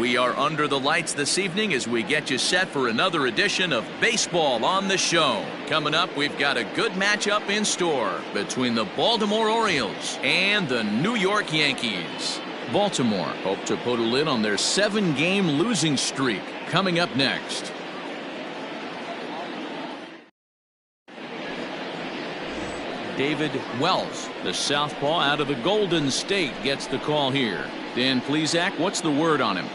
We are under the lights this evening as we get you set for another edition of Baseball on the Show. Coming up, we've got a good matchup in store between the Baltimore Orioles and the New York Yankees. Baltimore hope to put a lid on their 7-game losing streak. Coming up next. David Wells, the southpaw out of the Golden State, gets the call here. Dan Plesac, what's the word on him?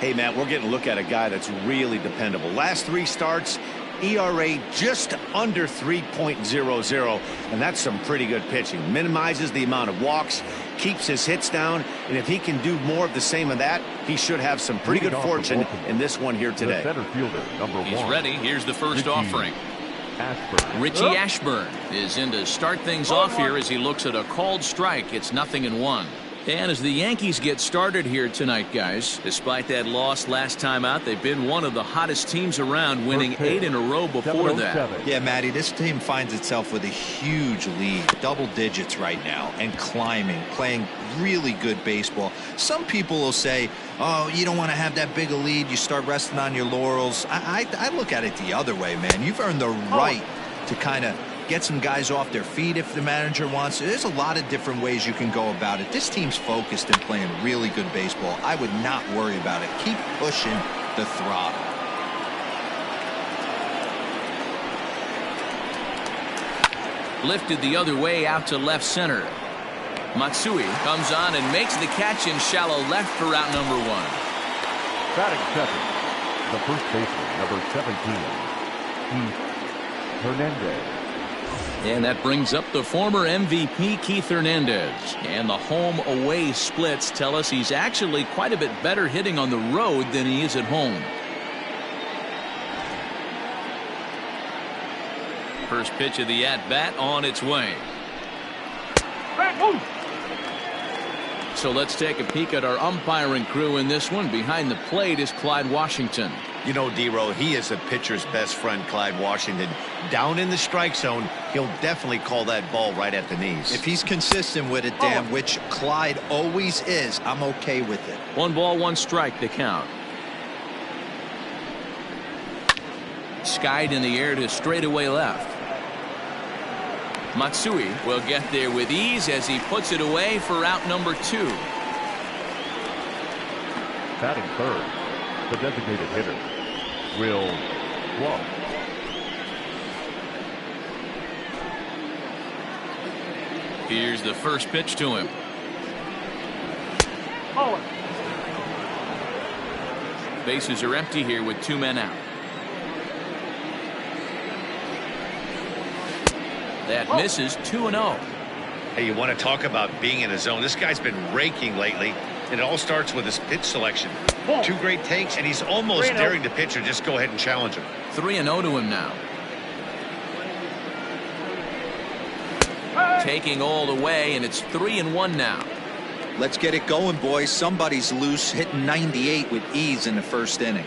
Hey, Matt, we're getting a look at a guy that's really dependable. Last 3 starts, ERA just under 3.00, and that's some pretty good pitching. Minimizes the amount of walks, keeps his hits down, and if he can do more of the same of that, he should have some pretty good fortune in this one here today. Center fielder, number 1. He's ready. Here's the first offering. Richie Ashburn is in to start things off here as he looks at a called strike. It's 0-1. And as the Yankees get started here tonight, guys, despite that loss last time out, they've been one of the hottest teams around, winning 8 in a row before that. Yeah, Matty, this team finds itself with a huge lead, double digits right now, and climbing, playing really good baseball. Some people will say, oh, you don't want to have that big a lead, you start resting on your laurels. I look at it the other way, man. You've earned the right to kind of get some guys off their feet if the manager wants to. There's a lot of different ways you can go about it. This team's focused and playing really good baseball. I would not worry about it. Keep pushing the throttle. Lifted the other way out to left center. Matsui comes on and makes the catch in shallow left for out number 1. Batting second, the first baseman, number 17, Keith Hernandez. And that brings up the former MVP Keith Hernandez. And the home-away splits tell us he's actually quite a bit better hitting on the road than he is at home. First pitch of the at-bat on its way. So let's take a peek at our umpiring crew in this one. Behind the plate is Clyde Washington. You know, D-Row, he is a pitcher's best friend, Clyde Washington. Down in the strike zone, he'll definitely call that ball right at the knees. If he's consistent with it, Dan, which Clyde always is, I'm okay with it. 1 ball, 1 strike, the count. Skied in the air to straightaway left. Matsui will get there with ease as he puts it away for out number 2. Batting third, the designated hitter, Will Walk. Here's the first pitch to him. Bases are empty here with 2 men out. That misses. 2-0. Hey, you want to talk about being in a zone? This guy's been raking lately, and it all starts with his pitch selection. 2 great takes, and he's almost daring the pitcher just go ahead and challenge him. 3-0 to him now. Taking all the way, and it's 3-1 now. Let's get it going, boys. Somebody's loose, hitting 98 with ease in the first inning.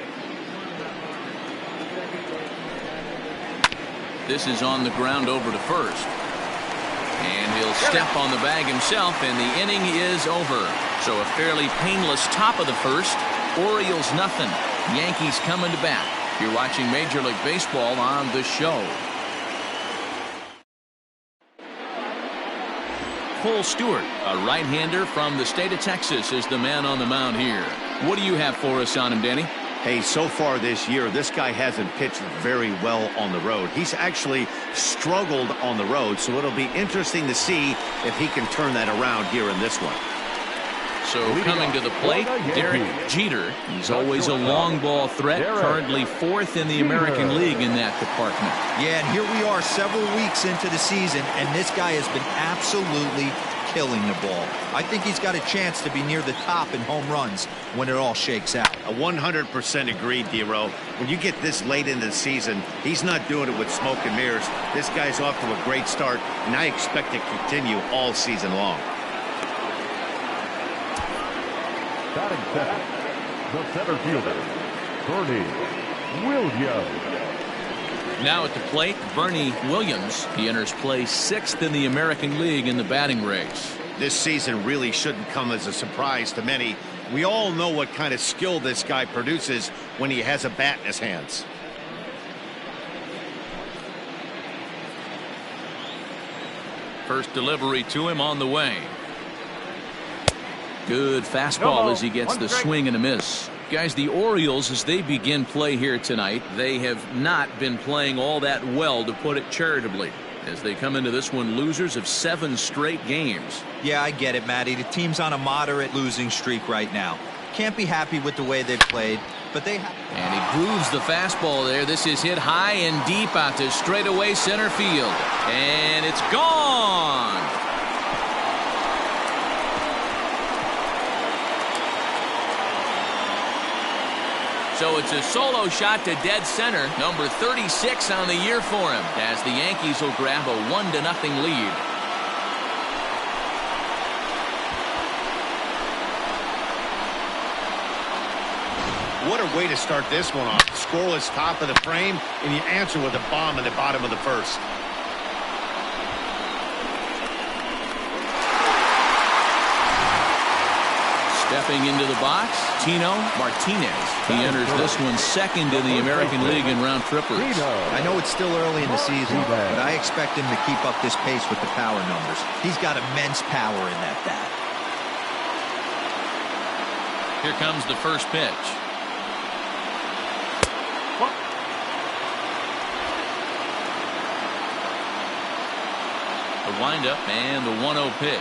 This is on the ground over to first. And he'll step on the bag himself, and the inning is over. So a fairly painless top of the first. Orioles nothing. Yankees coming to bat. You're watching Major League Baseball on the Show. Cole Stewart, a right-hander from the state of Texas, is the man on the mound here. What do you have for us on him, Danny? Hey, so far this year, this guy hasn't pitched very well on the road. He's actually struggled on the road, so it'll be interesting to see if he can turn that around here in this one. So coming to the plate, Derek Jeter. He's always a long ball threat, currently 4th in the American League in that department. Yeah, and here we are several weeks into the season, and this guy has been absolutely killing the ball. I think he's got a chance to be near the top in home runs when it all shakes out. 100% agreed, D-Row. When you get this late into the season, he's not doing it with smoke and mirrors. This guy's off to a great start, and I expect it to continue all season long. Batting second, the center fielder, Bernie Williams. Now at the plate, Bernie Williams. He enters play 6th in the American League in the batting race. This season really shouldn't come as a surprise to many. We all know what kind of skill this guy produces when he has a bat in his hands. First delivery to him on the way. Good fastball as he gets the swing and a miss. Guys, the Orioles, as they begin play here tonight, they have not been playing all that well, to put it charitably, as they come into this one losers of 7 straight games. Yeah, I get it, Matty. The team's on a moderate losing streak right now. Can't be happy with the way they've played, but they have. And he grooves the fastball there. This is hit high and deep out to straightaway center field. And it's gone. So it's a solo shot to dead center, number 36 on the year for him, as the Yankees will grab a 1-0 lead. What a way to start this one off. Scoreless top of the frame, and you answer with a bomb in the bottom of the first. Stepping into the box, Tino Martinez. He enters this one second in the American League in round trippers. I know it's still early in the season, but I expect him to keep up this pace with the power numbers. He's got immense power in that bat. Here comes the first pitch. The windup and the 1-0 pitch.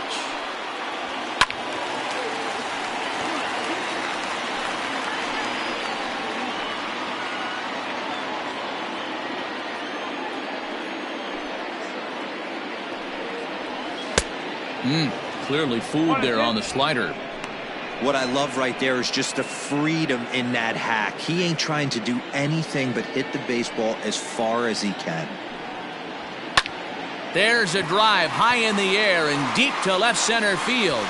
Clearly fooled there on the slider. What I love right there is just the freedom in that hack. He ain't trying to do anything but hit the baseball as far as he can. There's a drive high in the air and deep to left center field.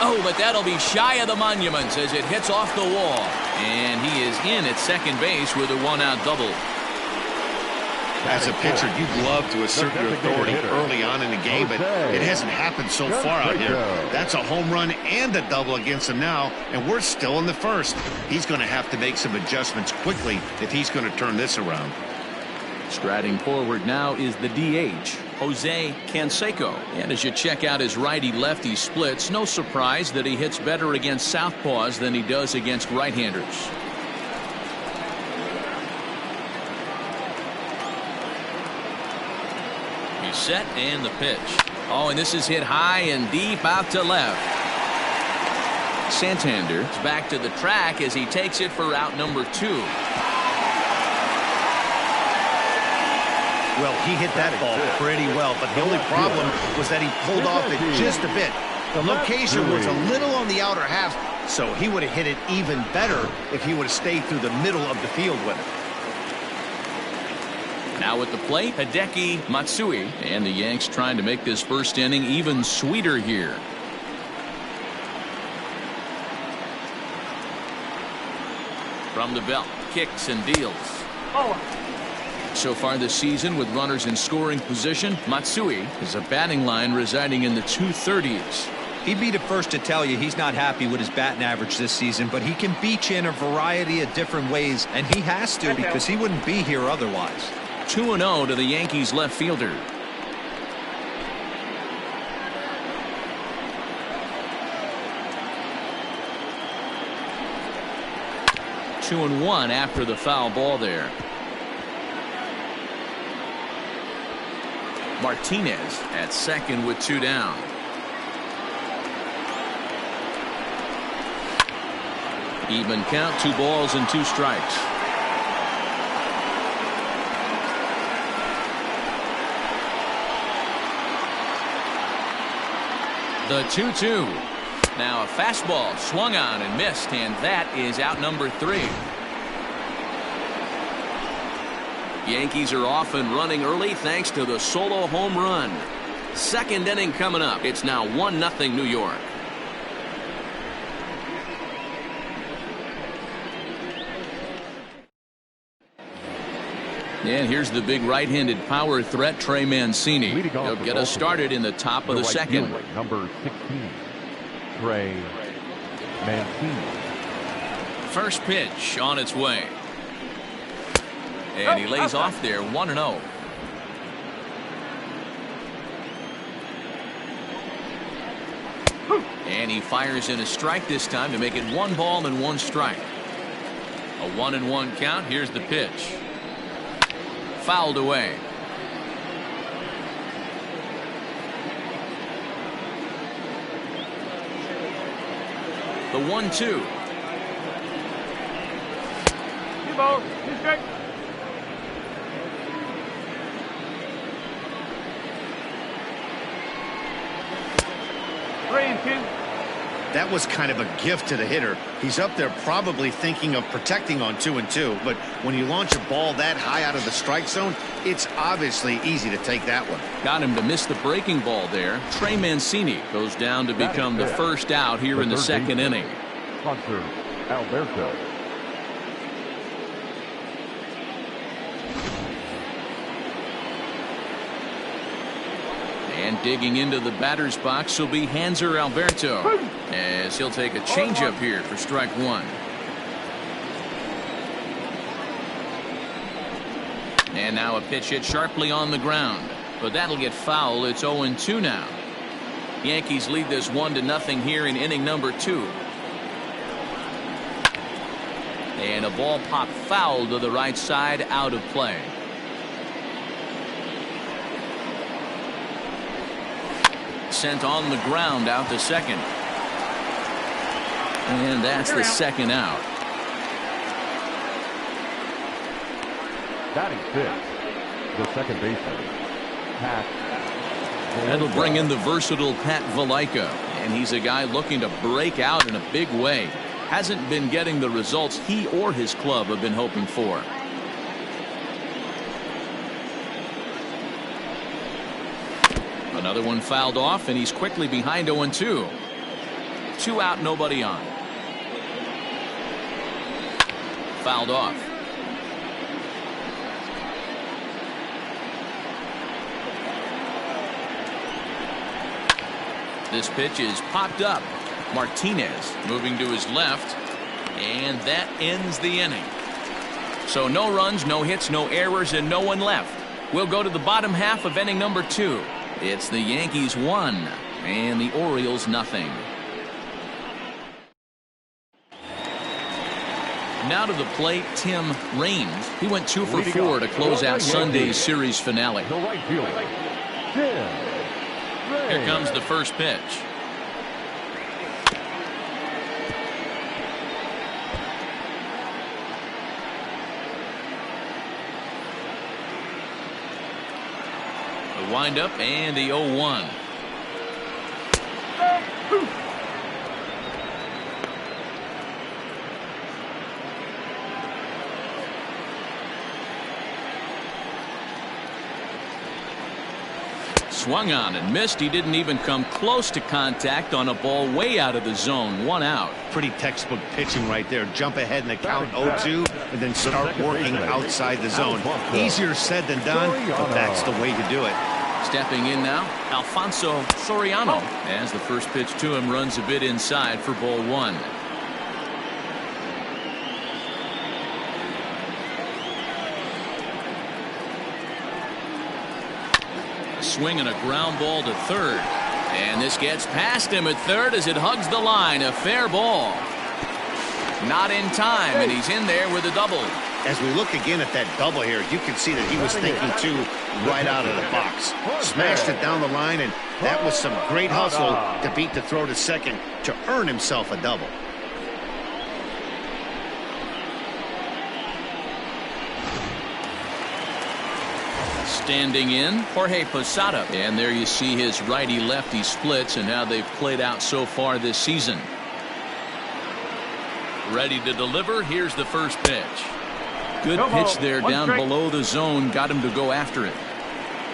Oh, but that'll be shy of the monuments as it hits off the wall. And he is in at second base with a 1-out double. As a pitcher, you'd love to assert your authority early on in the game, but it hasn't happened so far out here. That's a home run and a double against him now, and we're still in the first. He's going to have to make some adjustments quickly if he's going to turn this around. Striding forward now is the DH, Jose Canseco. And as you check out his righty-lefty splits, no surprise that he hits better against southpaws than he does against right-handers. He's set and the pitch. Oh, and this is hit high and deep out to left. Santander is back to the track as he takes it for out number 2. Well, he hit that ball pretty well, but the only problem was that he pulled off it just a bit. The location was a little on the outer half, so he would have hit it even better if he would have stayed through the middle of the field with it. Now at the plate, Hideki Matsui, and the Yanks trying to make this first inning even sweeter here. From the belt, kicks and deals. So far this season, with runners in scoring position, Matsui is a batting line residing in the 230s. He'd be the first to tell you he's not happy with his batting average this season, but he can beat you in a variety of different ways, and he has to because he wouldn't be here otherwise. 2-0 to the Yankees left fielder. Two and one after the foul ball there. Martinez at second with 2 down. Even count, 2 balls and 2 strikes. The 2-2. Now a fastball swung on and missed, and that is out number 3. Yankees are off and running early thanks to the solo home run. Second inning coming up. It's now 1-0 New York. And here's the big right-handed power threat, Trey Mancini. He'll get us started in the top of the second. Number 16, Trey Mancini. First pitch on its way. And he lays off there 1-0. And he fires in a strike this time to make it 1 ball and 1 strike. A 1-1 count. Here's the pitch. Fouled away. The 1-2. That was kind of a gift to the hitter. He's up there probably thinking of protecting on 2-2, but when you launch a ball that high out of the strike zone, it's obviously easy to take that one. Got him to miss the breaking ball there. Trey Mancini goes down to become the first out here in the second inning. Sponsor, Alberto. And digging into the batter's box will be Hanser Alberto, as he'll take a changeup here for strike 1. And now a pitch hit sharply on the ground, but that'll get foul. It's 0-2 now. Yankees lead this 1-0 here in inning number 2. And a ball popped foul to the right side, out of play. Sent on the ground out to second. And that's the second out. Batting fifth, the second baseman, Pat. That'll bring in the versatile Pat Valaika. And he's a guy looking to break out in a big way. Hasn't been getting the results he or his club have been hoping for. Another one fouled off, and he's quickly behind 0-2. 2 out, nobody on. Fouled off. This pitch is popped up. Martinez moving to his left, and that ends the inning. So no runs, no hits, no errors, and no one left. We'll go to the bottom half of inning number 2. It's the Yankees 1 and the Orioles nothing. Now to the plate, Tim Raines. He went 2 for 4 to close out Sunday's series finale. The right fielder, Tim Raines. Here comes the first pitch. The windup and the 0-1. Swung on and missed. He didn't even come close to contact on a ball way out of the zone. 1 out. Pretty textbook pitching right there. Jump ahead in the count 0-2 and then start working outside the zone. Easier said than done, but that's the way to do it. Stepping in now, Alfonso Soriano, as the first pitch to him runs a bit inside for ball 1. Swing and a ground ball to third. And this gets past him at third as it hugs the line. A fair ball. Not in time, and he's in there with a double. As we look again at that double here, you can see that he was thinking too right out of the box. Smashed it down the line, and that was some great hustle to beat the throw to second to earn himself a double. Standing in, Jorge Posada. And there you see his righty-lefty splits and how they've played out so far this season. Ready to deliver. Here's the first pitch. Good pitch there down below the zone. Got him to go after it.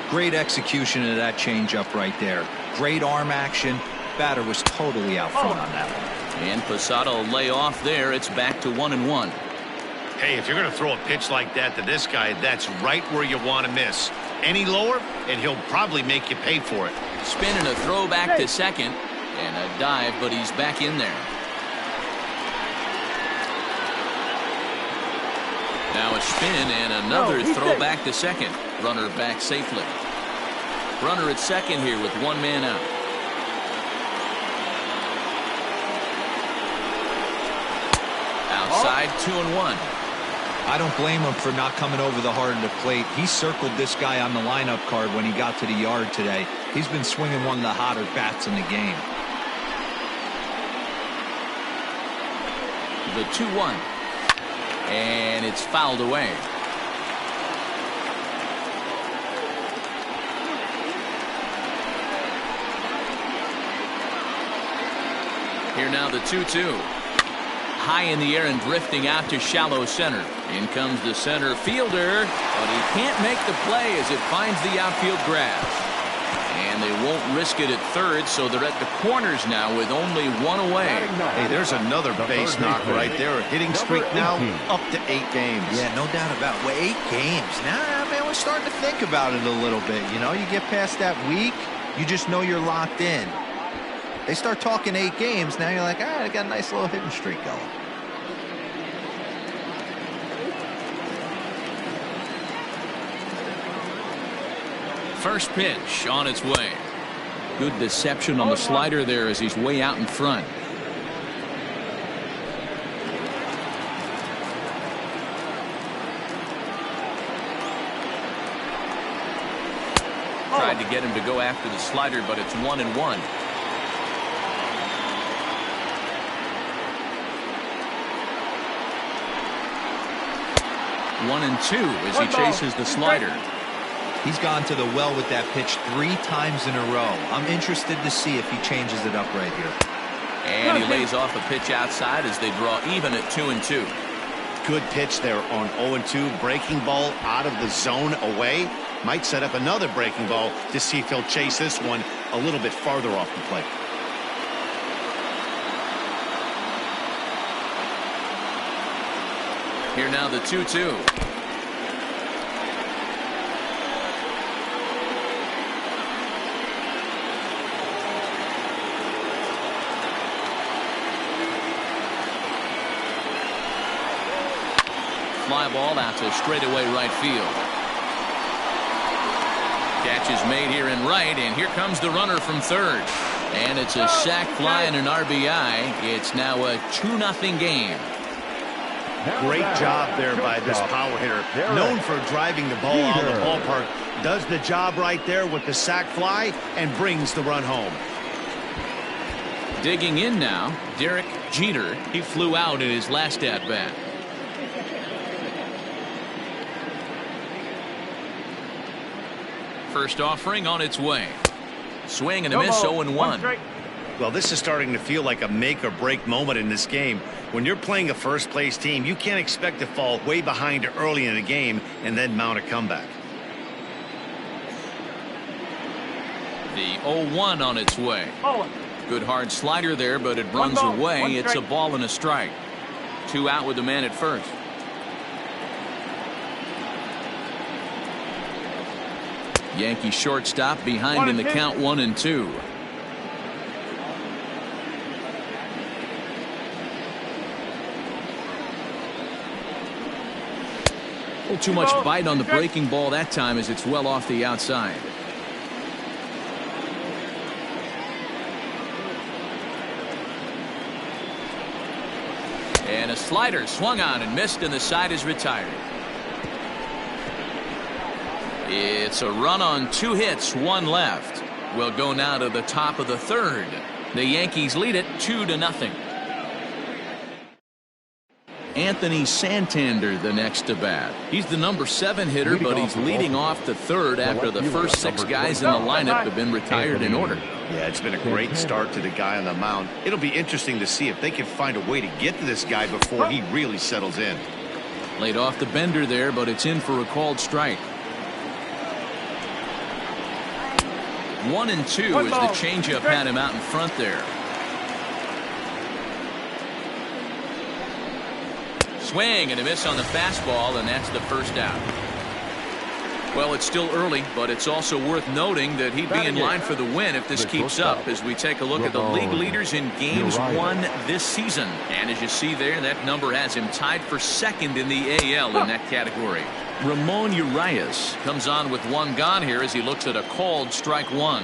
Great execution of that changeup right there. Great arm action. Batter was totally out front on that one. And Posada will lay off there. It's back to 1-1. Hey, if you're going to throw a pitch like that to this guy, that's right where you want to miss. Any lower, and he'll probably make you pay for it. Spin and a throw back to second. And a dive, but he's back in there. Now a spin and another throw back to second. Runner back safely. Runner at second here with one man out. Outside, 2-1. I don't blame him for not coming over the heart of the plate. He circled this guy on the lineup card when he got to the yard today. He's been swinging one of the hotter bats in the game. The 2-1. And it's fouled away. Here now the 2-2. High in the air and drifting out to shallow center. In comes the center fielder, but he can't make the play as it finds the outfield grass. And they won't risk it at third, so they're at the corners now with only one away. Hey, there's another base knock right there. A hitting streak now up to 8 games. Yeah, no doubt about it. Well, 8 games. Now, man, we're starting to think about it a little bit. You know, you get past that week, you just know you're locked in. They start talking 8 games, now you're like, all right, I got a nice little hitting streak going. First pitch on its way. Good deception on the slider there as he's way out in front. Tried to get him to go after the slider, but it's 1-1. One and two as he chases the slider. He's gone to the well with that pitch 3 times in a row. I'm interested to see if he changes it up right here. And he lays off a pitch outside as they draw even at 2-2. Good pitch there on 0-2. Breaking ball out of the zone away. Might set up another breaking ball to see if he'll chase this one a little bit farther off the plate. Here now the 2-2. Fly ball out to straightaway right field. Catch is made here in right, and here comes the runner from third. And it's a sac fly and an RBI. It's now a 2-0 game. Great job there by this power hitter. Known for driving the ball out of the ballpark. Does the job right there with the sac fly and brings the run home. Digging in now, Derek Jeter. He flew out in his last at-bat. First offering on its way. Swing and a miss, 0-1. Well, this is starting to feel like a make or break moment in this game. When you're playing a first place team, you can't expect to fall way behind early in the game and then mount a comeback. The 0-1 on its way. Good hard slider there, but it runs away. It's a ball and a strike. 2 out with the man at first. Yankee shortstop behind in the count 1-2. A little too much bite on the breaking ball that time as it's well off the outside. And a slider swung on and missed, and the side is retired. It's a run on 2 hits, 1 left. We'll go now to the top of the third. The Yankees lead it 2-0. Anthony Santander the next to bat. He's the number 7 hitter, but he's leading off the third after the first 6 guys in the lineup have been retired in order. Yeah, it's been a great start to the guy on the mound. It'll be interesting to see if they can find a way to get to this guy before he really settles in. Laid off the bender there, but it's in for a called strike. 1-2 as the changeup had him out in front there. Swing and a miss on the fastball, and that's the first out. Well, it's still early, but it's also worth noting that he'd be in line for the win if this keeps up as we take a look at the league leaders in games won this season. And as you see there, that number has him tied for second in the AL in that category. Ramon Urias comes on with one gone here as he looks at a called strike one.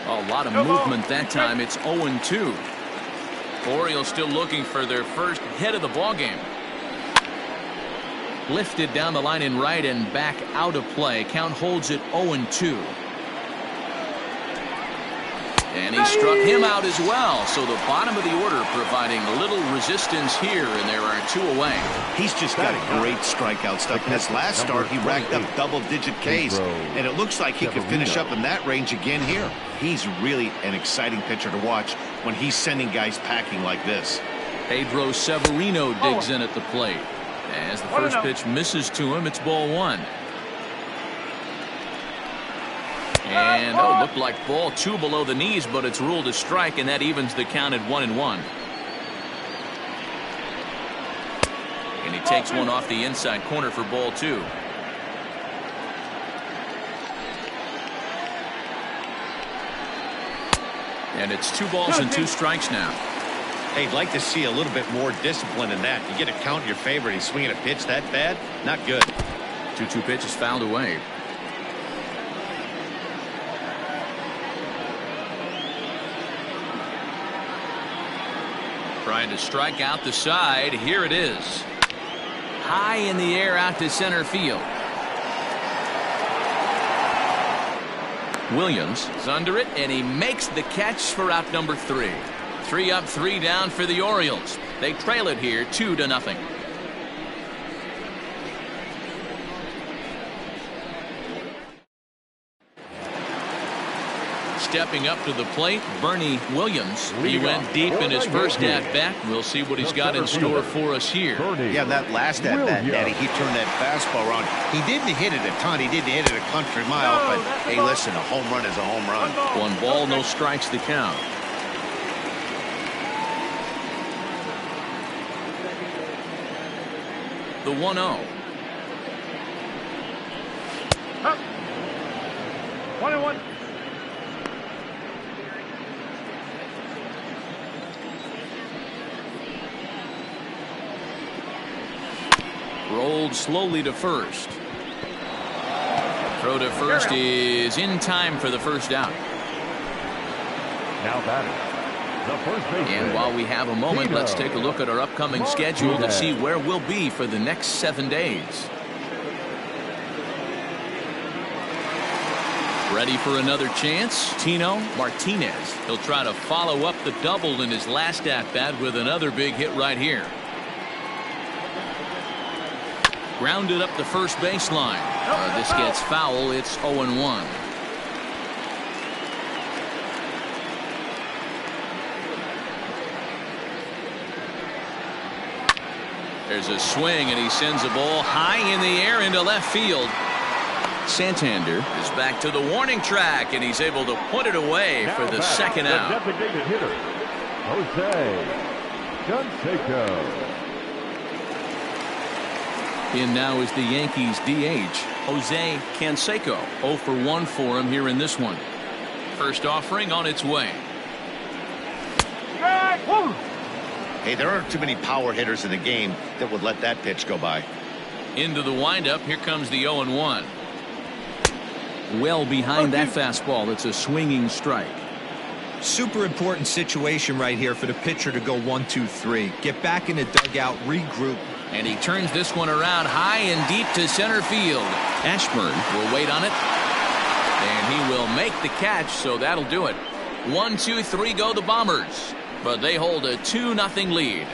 A lot of movement that time. It's 0-2. Orioles still looking for their first hit of the ballgame. Lifted down the line in right and back out of play. Count holds it 0-2. And he struck him out as well. So the bottom of the order providing a little resistance here, and there are 2 away. He's just got a great strikeout stuff. In his last start, he racked up double-digit Ks, and it looks like he could finish up in that range again here. He's really an exciting pitcher to watch when he's sending guys packing like this. Pedro Severino digs in at the plate. As the first pitch misses to him, it's ball one. And looked like ball 2 below the knees, but it's ruled a strike, and that evens the count at 1-1. And he takes one off the inside corner for ball 2. And it's 2 balls and 2 strikes now. Hey, I'd like to see a little bit more discipline in that. You get a count in your favor, and he's swinging a pitch that bad? Not good. 2-2 pitch is fouled away. Trying to strike out the side. Here it is. High in the air out to center field. Williams is under it, and he makes the catch for out number 3. 3 up, 3 down for the Orioles. They trail it here 2-0. Stepping up to the plate, Bernie Williams. He went deep in his first at-bat. We'll see what he's got in store for us here. Yeah, that last at-bat, Daddy, he turned that fastball around. He didn't hit it a ton. He didn't hit it a country mile. But, hey, listen, a home run is a home run. 1 ball, no strikes the count. The 1-0. 1-1. Rolled slowly to first. Throw to first is in time for the first out. Now batting, the first baseman. And while we have a moment, let's take a look at our upcoming schedule to see where we'll be for the next 7 days. Ready for another chance? Tino Martinez. He'll try to follow up the double in his last at-bat with another big hit right here. Grounded up the first baseline. This gets foul. It's 0-1. There's a swing, and he sends a ball high in the air into left field. Santander is back to the warning track, and he's able to put it away for the second out. The designated hitter, Jose Canseco. In now is the Yankees DH, Jose Canseco. 0 for 1 for him here in this one. First offering on its way. Hey, there aren't too many power hitters in the game that would let that pitch go by. Into the windup. Here comes the 0-1. Well behind that fastball. It's a swinging strike. Super important situation right here for the pitcher to go 1-2-3. Get back in the dugout, regroup. And he turns this one around high and deep to center field. Ashburn will wait on it. And he will make the catch, so that'll do it. 1-2-3 go the Bombers. But they hold a 2-0 lead.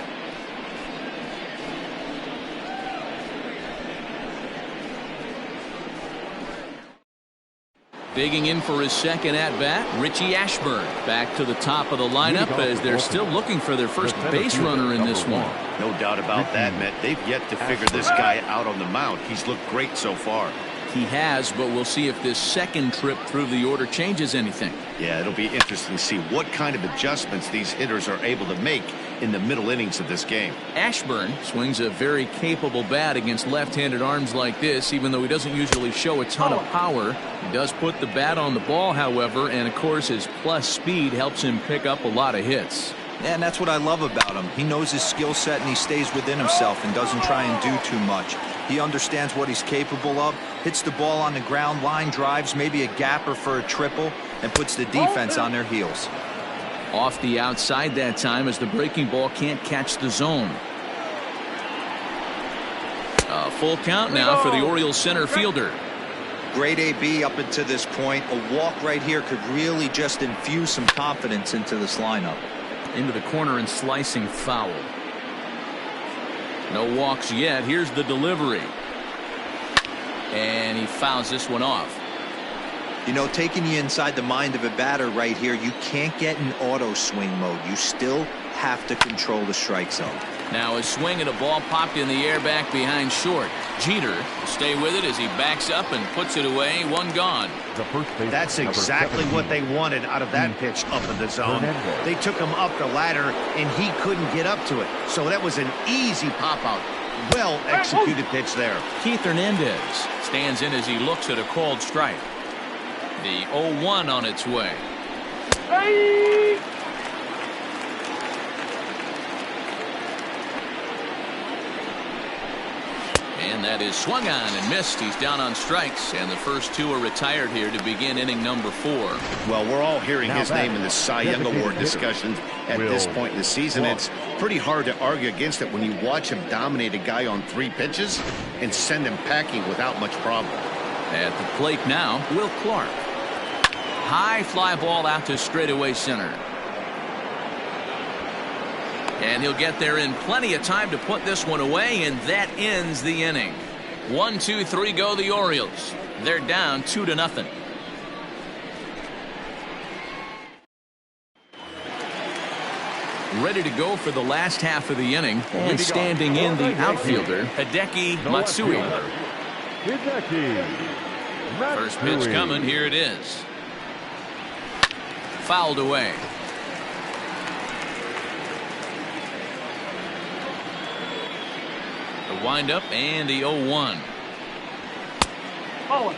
Digging in for his second at-bat, Richie Ashburn. Back to the top of the lineup as they're still looking for their first base runner in this one. No doubt about that, Matt. They've yet to figure this guy out on the mound. He's looked great so far. he has, but we'll see if this second trip through the order changes anything. Yeah, it'll be interesting to see what kind of adjustments these hitters are able to make in the middle innings of this game. Ashburn swings a very capable bat against left-handed arms like this, even though he doesn't usually show a ton of power. He does put the bat on the ball, however, and of course his plus speed helps him pick up a lot of hits. And that's what I love about him. He knows his skill set and he stays within himself and doesn't try and do too much. He understands what he's capable of, hits the ball on the ground, line drives, maybe a gapper for a triple, and puts the defense on their heels. Off the outside that time as the breaking ball can't catch the zone. A full count now for the Orioles center fielder. Great AB up until this point. A walk right here could really just infuse some confidence into this lineup. Into the corner and slicing foul. No walks yet. Here's the delivery. And he fouls this one off. You know, taking you inside the mind of a batter right here, you can't get in auto swing mode. You still have to control the strike zone. Now a swing and a ball popped in the air back behind short. Jeter will stay with it as he backs up and puts it away. One gone. That's exactly what they wanted out of that pitch up in the zone. They took him up the ladder and he couldn't get up to it. So that was an easy pop out. Well executed pitch there. Keith Hernandez stands in as he looks at a called strike. The 0-1 on its way. And that is swung on and missed. He's down on strikes, and the first two are retired here to begin inning number 4. Well, we're all hearing his name in the Cy Young Award discussions at this point in the season. It's pretty hard to argue against it when you watch him dominate a guy on 3 pitches and send him packing without much problem. At the plate now, Will Clark. High fly ball out to straightaway center. And he'll get there in plenty of time to put this one away, and that ends the inning. 1, 2, 3 go the Orioles. They're down 2-0. Ready to go for the last half of the inning, and standing in the outfielder, Hideki Matsui. First pitch coming, here it is. Fouled away. The windup and the 0-1. Oh.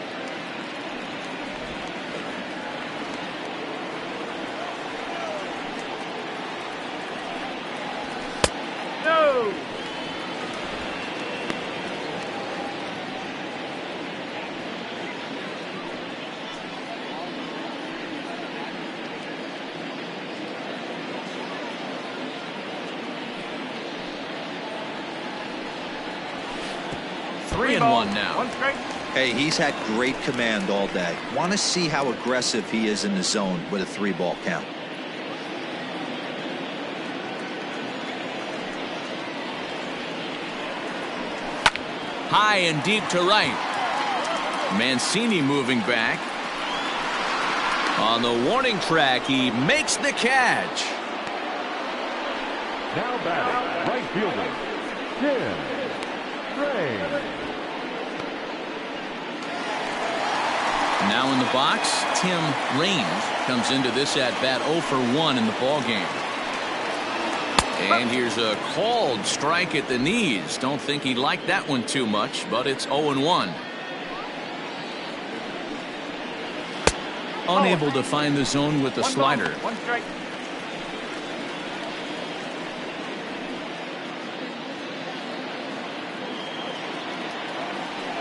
No. Three and one now. Hey, he's had great command all day. Want to see how aggressive he is in the zone with a 3-ball count. High and deep to right. Mancini moving back. On the warning track, he makes the catch. Now batting, right fielder, Tim Ray. Now in the box, Tim Raines comes into this at bat 0 for 1 in the ball game. And here's a called strike at the knees. Don't think he liked that one too much, but it's 0-1. Unable to find the zone with the slider. One strike.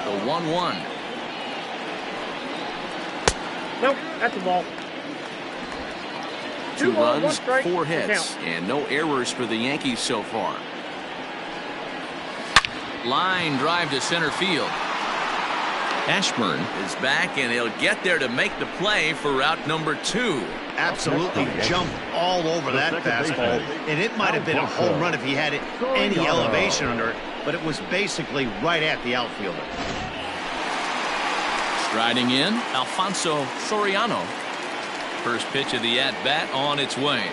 The 1-1. Nope, that's a ball. 2 runs, 1 strike, 4 hits, and no errors for the Yankees so far. Line drive to center field. Ashburn is back, and he'll get there to make the play for out number 2. Absolutely jumped all over that fastball, and it might have been a home run if he had any elevation under it, but it was basically right at the outfielder. Striding in, Alfonso Soriano. First pitch of the at-bat on its way.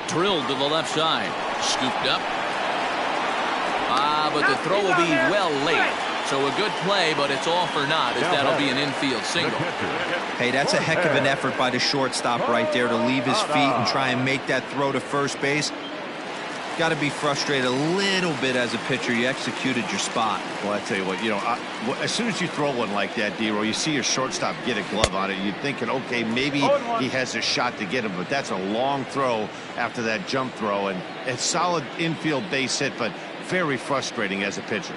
Drilled to the left side. Scooped up. But the throw will be well late. So a good play, but it's all for naught, as that'll be an infield single. Hey, that's a heck of an effort by the shortstop right there to leave his feet and try and make that throw to first base. Got to be frustrated a little bit as a pitcher. You executed your spot. Well, I tell you what, as soon as you throw one like that, D-Roll, you see your shortstop get a glove on it. You're thinking, okay, maybe he has a shot to get him, but that's a long throw after that jump throw, and a solid infield base hit, but very frustrating as a pitcher.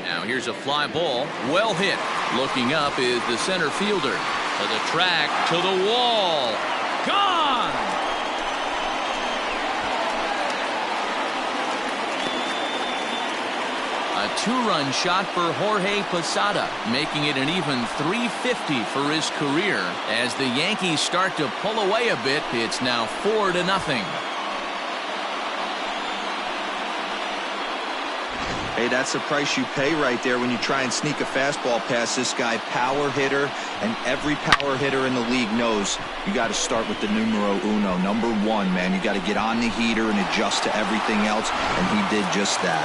Now here's a fly ball, well hit. Looking up is the center fielder. To the track, to the wall. Gone! A two-run shot for Jorge Posada, making it an even 350 for his career. As the Yankees start to pull away a bit, it's now 4-0. Hey, that's the price you pay right there when you try and sneak a fastball past this guy. Power hitter, and every power hitter in the league knows you got to start with the numero uno, number one, man. You got to get on the heater and adjust to everything else, and he did just that.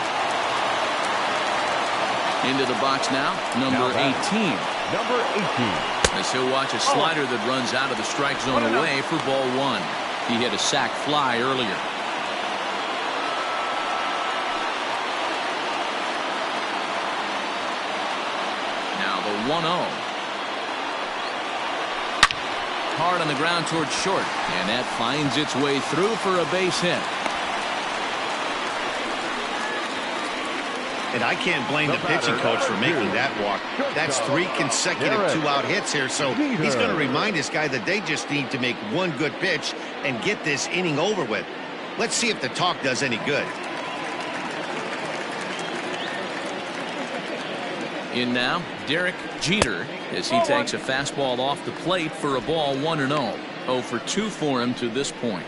Into the box now, number 18. Number 18. As he'll watch a slider that runs out of the strike zone away for ball one. He hit a sac fly earlier. Now the 1-0. Hard on the ground towards short, and that finds its way through for a base hit. And I can't blame the pitching coach for making that walk. That's 3 consecutive 2-out hits here, so he's going to remind this guy that they just need to make one good pitch and get this inning over with. Let's see if the talk does any good. In now, Derek Jeter, as he takes a fastball off the plate for a ball 1-0. 0 for 2 for him to this point.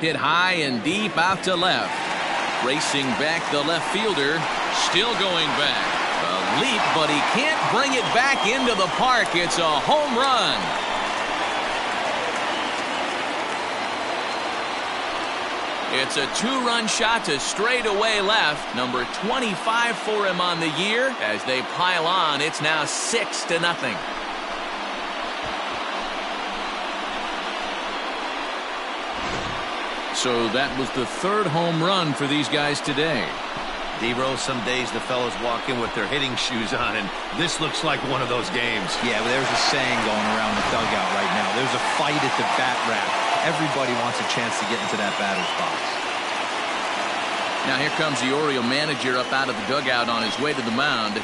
Hit high and deep out to left. Racing back the left fielder. Still going back. A leap, but he can't bring it back into the park. It's a home run. It's a 2-run shot to straightaway left. Number 25 for him on the year. As they pile on, it's now 6-0. So that was the 3rd home run for these guys today. D-Rose, some days the fellas walk in with their hitting shoes on, and this looks like one of those games. Yeah, but there's a saying going around the dugout right now. There's a fight at the bat rack. Everybody wants a chance to get into that batter's box. Now here comes the Oriole manager up out of the dugout on his way to the mound.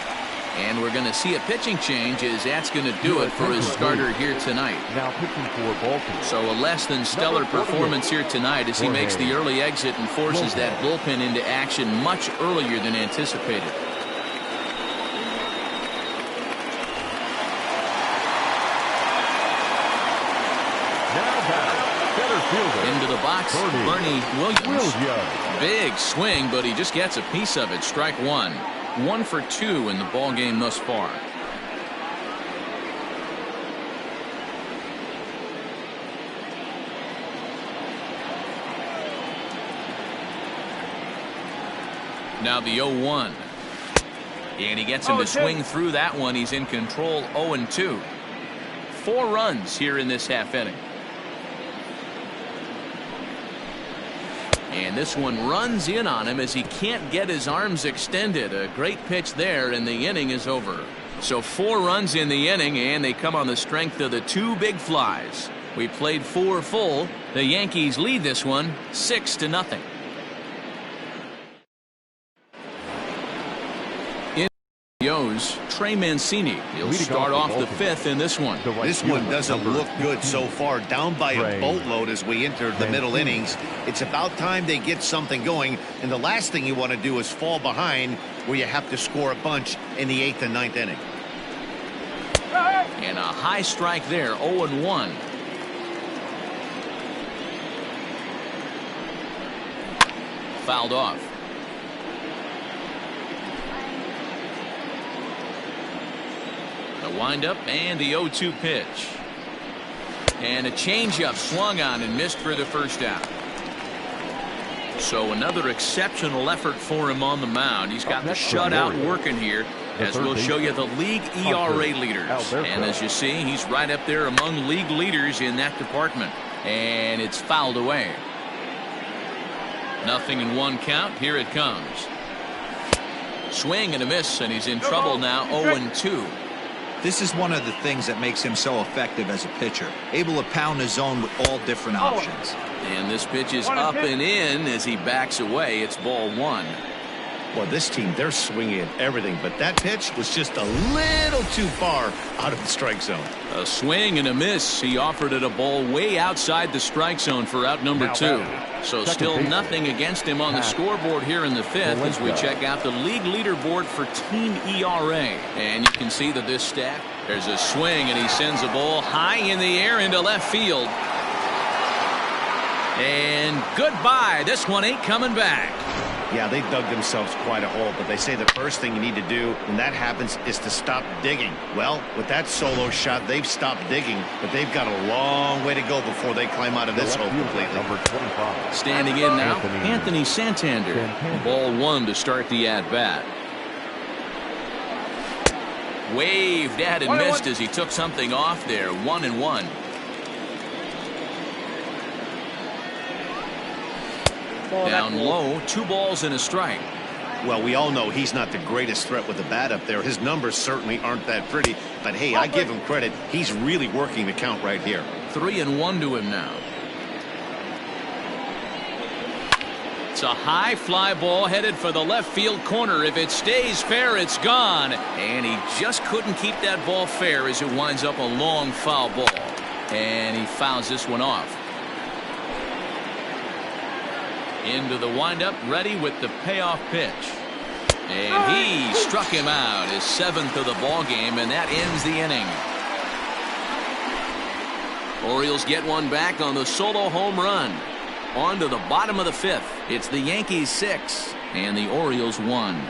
And we're going to see a pitching change, as that's going to do it for his starter here tonight. Now pitching for Baltimore. So a less than stellar performance here tonight as he makes the early exit and forces that bullpen into action much earlier than anticipated. Into the box, Bernie Williams. Big swing, but he just gets a piece of it. Strike one. 1 for 2 in the ball game thus far. Now the 0-1. And he gets him to swing through that one. He's in control. 0-2. 4 runs here in this half inning. And this one runs in on him as he can't get his arms extended. A great pitch there, and the inning is over. So 4 runs in the inning, and they come on the strength of the 2 big flies. We played 4 full. The Yankees lead this one 6-0. Trey Mancini. He'll start off the 5th in this one. This one doesn't look good so far. Down by a boatload as we enter the middle innings. It's about time they get something going. And the last thing you want to do is fall behind where you have to score a bunch in the 8th and 9th inning. And a high strike there. 0-1. Fouled off. The windup and the 0-2 pitch. And a changeup swung on and missed for the first out. So another exceptional effort for him on the mound. He's got the shutout working here, as we'll show you the league ERA leaders. And as you see, he's right up there among league leaders in that department. And it's fouled away. 0-1 count. Here it comes. Swing and a miss, and he's in trouble now. 0-2. This is one of the things that makes him so effective as a pitcher, able to pound his zone with all different options. And this pitch is up and in as he backs away. It's ball 1. Well, this team, they're swinging at everything, but that pitch was just a little too far out of the strike zone. A swing and a miss. He offered it a ball way outside the strike zone for out number 2. So still nothing against him on the scoreboard here in the 5th as we check out the league leaderboard for team ERA. And you can see that this stat, there's a swing and he sends a ball high in the air into left field. And goodbye. This one ain't coming back. Yeah, they dug themselves quite a hole, but they say the first thing you need to do when that happens is to stop digging. Well, with that solo shot, they've stopped digging, but they've got a long way to go before they climb out of this hole completely. Number 25. Standing in now, Anthony Santander. Ball 1 to start the at-bat. Waved at and missed as he took something off there. 1-1. Down low, 2 balls and a strike. Well, we all know he's not the greatest threat with the bat up there. His numbers certainly aren't that pretty, but hey, I give him credit. He's really working the count right here. 3-1 to him now. It's a high fly ball headed for the left field corner. If it stays fair, it's gone. And he just couldn't keep that ball fair as it winds up a long foul ball. And he fouls this one off. Into the windup, ready with the payoff pitch. And he struck him out, his 7th of the ball game, and that ends the inning. Orioles get one back on the solo home run. On to the bottom of the 5th. It's the Yankees 6 and the Orioles 1.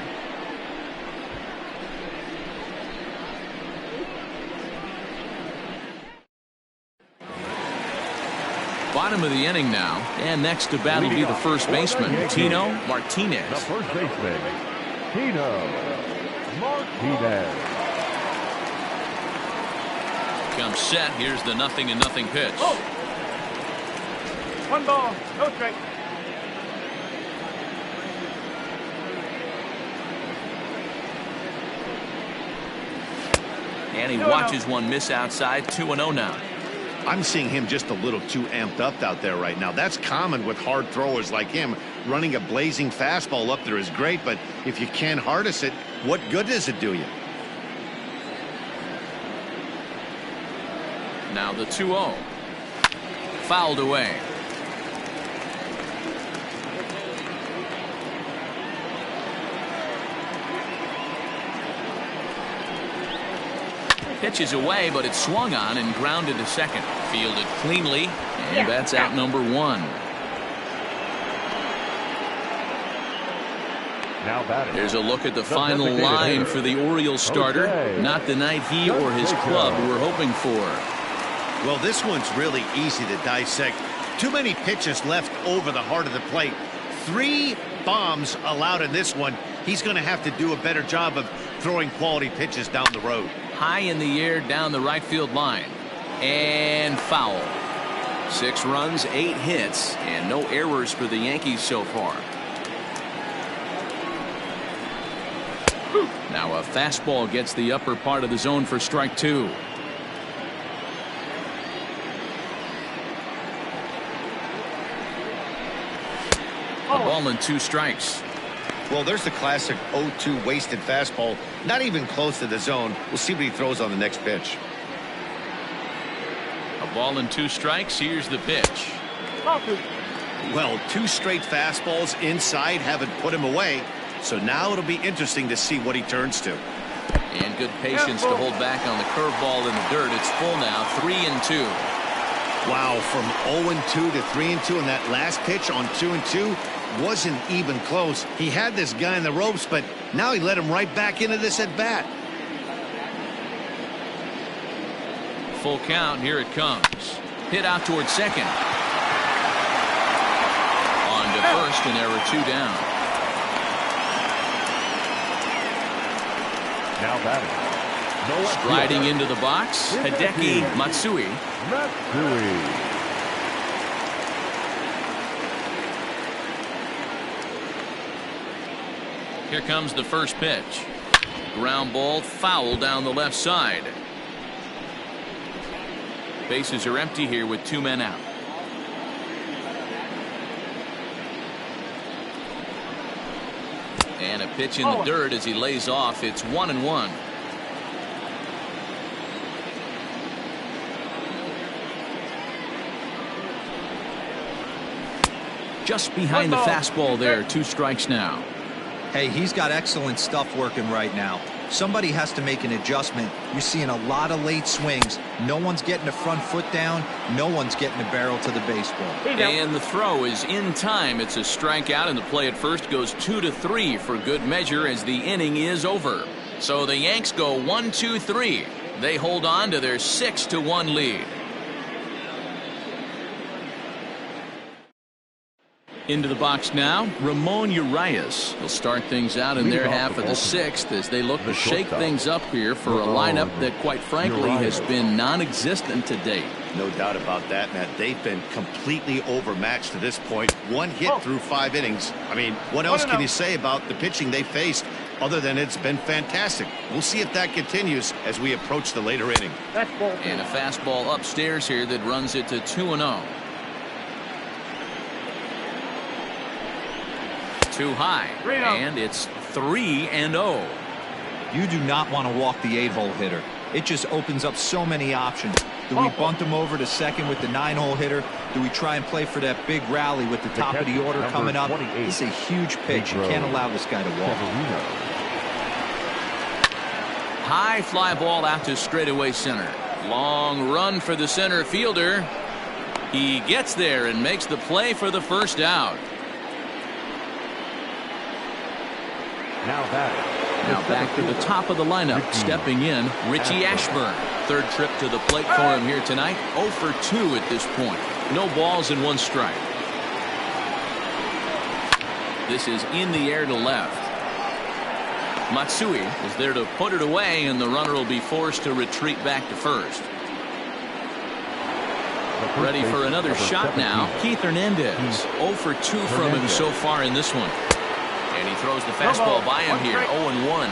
Bottom of the inning now, and next to bat will be the first baseman, Tino Martinez. The first baseman, Tino Martinez. Comes set. Here's the 0-0 pitch. 1 ball, no strike. And he watches one miss outside. 2-0 now. I'm seeing him just a little too amped up out there right now. That's common with hard throwers like him. Running a blazing fastball up there is great, but if you can't harness it, what good does it do you? Now the 2-0. Fouled away. Pitches away, but it's swung on and grounded to second. Fielded cleanly, and that's out number 1. Now batting. Here's a look at the final line for the Orioles starter. Not the night he or his club were hoping for. Well, this one's really easy to dissect. Too many pitches left over the heart of the plate. 3 bombs allowed in this one. He's going to have to do a better job of throwing quality pitches down the road. High in the air down the right field line. And foul. 6 runs, 8 hits, and no errors for the Yankees so far. Now a fastball gets the upper part of the zone for strike 2. A ball and 2 strikes. Well, there's the classic 0-2 wasted fastball. Not even close to the zone. We'll see what he throws on the next pitch. A ball and 2 strikes. Here's the pitch. Well, 2 straight fastballs inside haven't put him away. So now it'll be interesting to see what he turns to. And good patience to hold back on the curveball in the dirt. It's full now. 3-2. Wow, from 0-2 to 3-2 in that last pitch on 2-2 wasn't even close. He had this guy in the ropes, but now he let him right back into this at bat. Full count. Here it comes. Hit out towards second. On to first, and there were 2 down. Now batting. Striding into the box, Hideki Matsui. Here comes the first pitch. Ground ball, foul down the left side. Bases are empty here with 2 men out. And a pitch in the dirt as he lays off. It's 1-1. Just behind the fastball there. 2 strikes now. Hey, he's got excellent stuff working right now. Somebody has to make an adjustment. You're seeing a lot of late swings. No one's getting the front foot down. No one's getting the barrel to the baseball. And the throw is in time. It's a strikeout, and the play at first goes 2-3 for good measure as the inning is over. So the Yanks go 1-2-3. They hold on to their 6-1 lead. Into the box now, Ramon Urias. He'll start things out in their half of the 6th as they look to shake things up here for a lineup that, quite frankly, has been non-existent to date. No doubt about that, Matt. They've been completely overmatched to this point. 1 hit through 5 innings. I mean, what else can you say about the pitching they faced other than it's been fantastic? We'll see if that continues as we approach the later inning. And a fastball upstairs here that runs it to 2-0. Too high, and it's 3-0. You do not want to walk the 8-hole hitter. It just opens up so many options. Do we bunt him over to second with the 9-hole hitter? Do we try and play for that big rally with the top of the order coming up? It's a huge pitch. You can't allow this guy to walk. High fly ball out to straightaway center. Long run for the center fielder. He gets there and makes the play for the first out. Now back to the top of the lineup. Stepping in, Richie Ashburn. 3rd trip to the plate for him here tonight. 0 for 2 at this point. No balls and 1 strike. This is in the air to left. Matsui is there to put it away, and the runner will be forced to retreat back to first. Ready for another shot now. Keith Hernandez. 0 for 2 from him so far in this one. And he throws the fastball by him here. 0-1.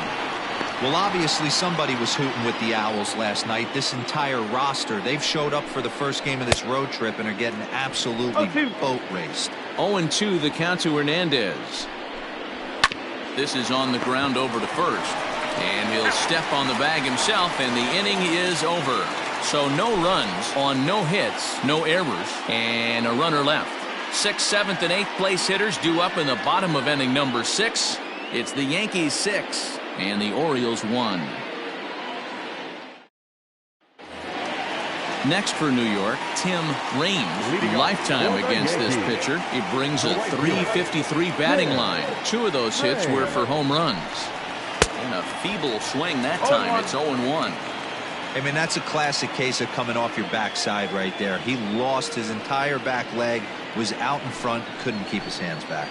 Well, obviously somebody was hooting with the Owls last night. This entire roster, they've showed up for the first game of this road trip and are getting absolutely boat raced. 0-2 the count to Hernandez. This is on the ground over to first. And he'll step on the bag himself, and the inning is over. So no runs on no hits, no errors, and a runner left. 6th, 7th, and 8th place hitters due up in the bottom of inning number 6. It's the Yankees 6 and the Orioles 1. Next for New York, Tim Raines. Lifetime against this pitcher. He brings a .353 batting line. 2 of those hits were for home runs. And a feeble swing that time. It's 0-1. I mean, that's a classic case of coming off your backside right there. He lost his entire back leg, was out in front, couldn't keep his hands back.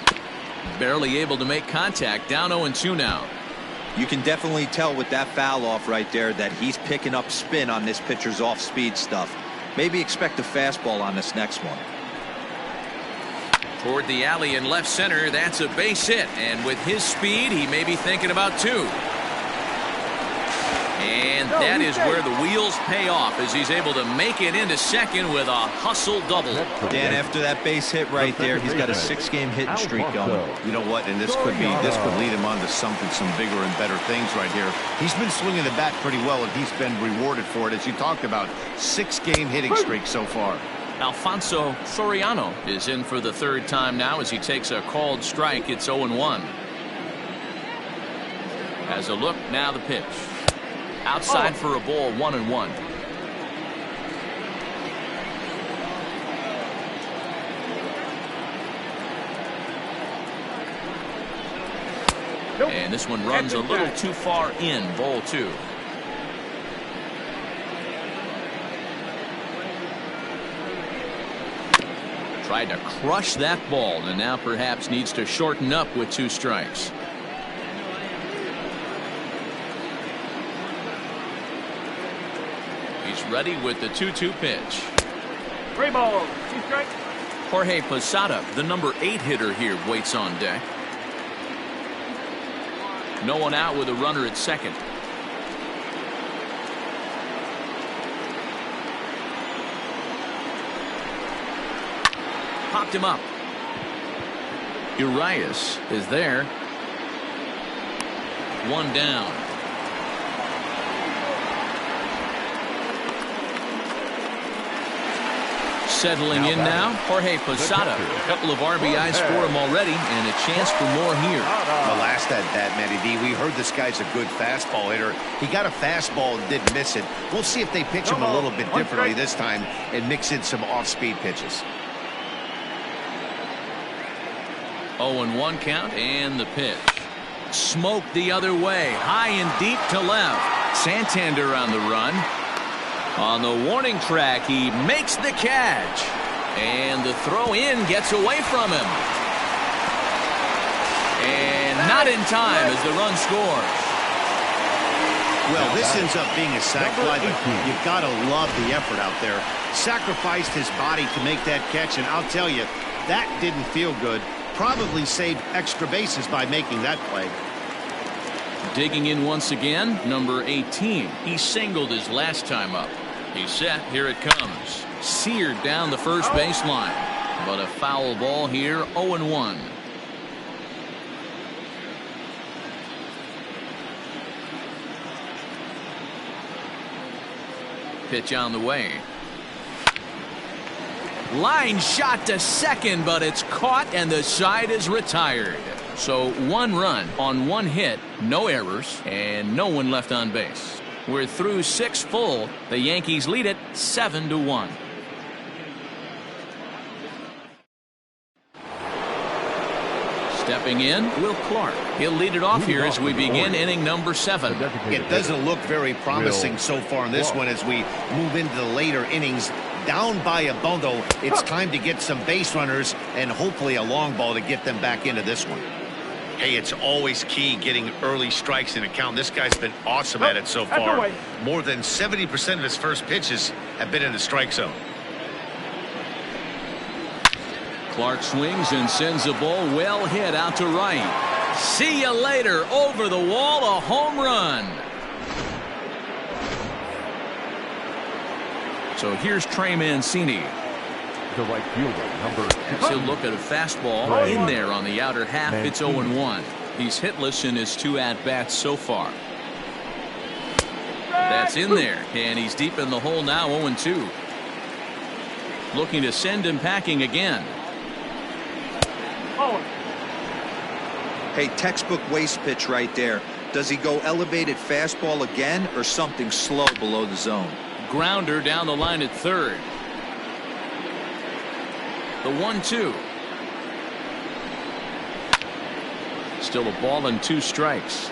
Barely able to make contact. Down 0-2 now. You can definitely tell with that foul off right there that he's picking up spin on this pitcher's off-speed stuff. Maybe expect a fastball on this next one. Toward the alley in left center. That's a base hit. And with his speed, he may be thinking about 2. And that is where the wheels pay off as he's able to make it into second with a hustle double. Dan, after that base hit right there, he's got a 6-game hitting streak going. You know what? And this could lead him on to some bigger and better things right here. He's been swinging the bat pretty well, and he's been rewarded for it, as you talked about. 6-game hitting streak so far. Alfonso Soriano is in for the 3rd time now as he takes a called strike. It's 0-1. As a look, now the pitch. Outside for a ball, 1-1. And this one runs a little too far in. Ball 2. Tried to crush that ball and now perhaps needs to shorten up with 2 strikes. He's ready with the 2-2 pitch. 3 balls, 2 strikes. Jorge Posada, the number 8 hitter here, waits on deck. No one out with a runner at second. Popped him up. Urias is there. 1 down. Settling in now, Jorge Posada. A couple of RBIs for him already, and a chance for more here. The last at that, Matty D, we heard this guy's a good fastball hitter. He got a fastball and didn't miss it. We'll see if they pitch him a little bit differently this time and mix in some off-speed pitches. 0-1 count, and the pitch. Smoked the other way, high and deep to left. Santander on the run. On the warning track, he makes the catch. And the throw in gets away from him. And not in time as the run scores. Well, this ends up being a sac fly, but you've got to love the effort out there. Sacrificed his body to make that catch, and I'll tell you, that didn't feel good. Probably saved extra bases by making that play. Digging in once again, number 18. He singled his last time up. He's set. Here it comes. Seared down the first baseline. But a foul ball here, 0-1. Pitch on the way. Line shot to second, but it's caught and the side is retired. So 1 run on 1 hit, no errors, and no one left on base. We're through 6 full. The Yankees lead it 7-1. Stepping in, Will Clark. He'll lead it off here as we begin inning number 7. It doesn't look very promising so far in this one as we move into the later innings. Down by a bundle, it's time to get some base runners and hopefully a long ball to get them back into this one. Hey, it's always key getting early strikes in a count. This guy's been awesome at it so far. More than 70% of his first pitches have been in the strike zone. Clark swings and sends a ball well hit out to right. See you later. Over the wall, a home run. So here's Trey Mancini. The right fielder, number 2. He'll look at a fastball in there on the outer half. It's 0-1. He's hitless in his 2 at-bats so far. That's in there, and he's deep in the hole now, 0-2. Looking to send him packing again. Hey, textbook waste pitch right there. Does he go elevated fastball again or something slow below the zone? Grounder down the line at third. The 1-2. Still a ball and 2 strikes.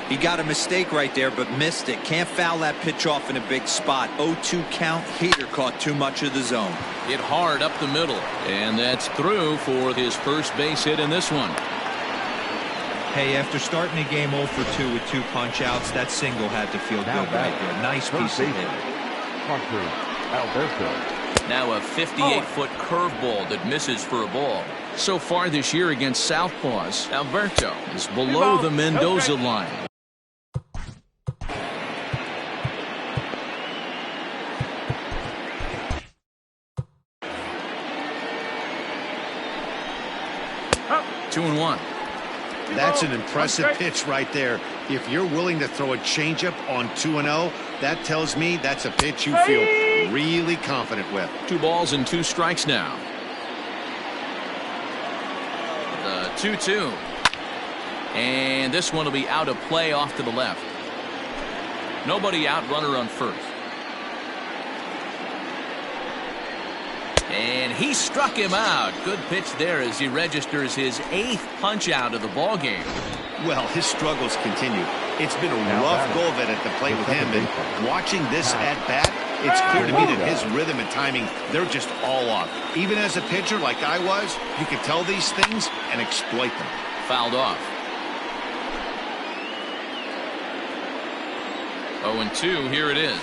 He got a mistake right there, but missed it. Can't foul that pitch off in a big spot. 0-2 count. Heater caught too much of the zone. Hit hard up the middle. And that's through for his first base hit in this one. Hey, after starting the game 0 for 2 with 2 punch outs, that single had to feel good right there. Nice piece of hit. Alberto. Now a 58-foot curveball that misses for a ball. So far this year against Southpaws, Alberto is below the Mendoza line. Two and 1. That's an impressive pitch right there. If you're willing to throw a changeup on 2-0, that tells me that's a pitch you feel really confident with. 2 balls and 2 strikes now. The 2-2. And this one will be out of play off to the left. Nobody out, runner on first. And he struck him out. Good pitch there as he registers his 8th punch out of the ball game. Well, his struggles continue. It's been a rough go of it at the plate with him, and watching this at bat, It's clear to me that his rhythm and timing, they're just all off. Even as a pitcher like I was, you could tell these things and exploit them. Fouled off. 0-2, here it is.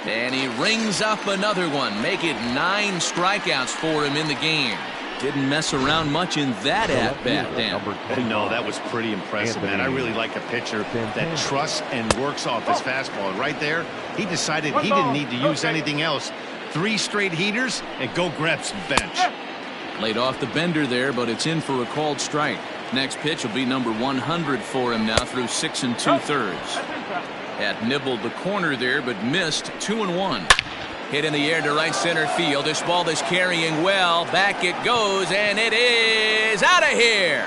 And he rings up another one. Make it 9 strikeouts for him in the game. Didn't mess around much in that at-bat, Dan. No, that was pretty impressive, man. I really like a pitcher that trusts and works off his fastball. And right there, he decided he didn't need to use anything else. 3 straight heaters and go grab some bench. Laid off the bender there, but it's in for a called strike. Next pitch will be number 100 for him now through 6 2/3. Had nibbled the corner there, but missed 2-1. Hit in the air to right center field. This ball is carrying well. Back it goes, and it is out of here.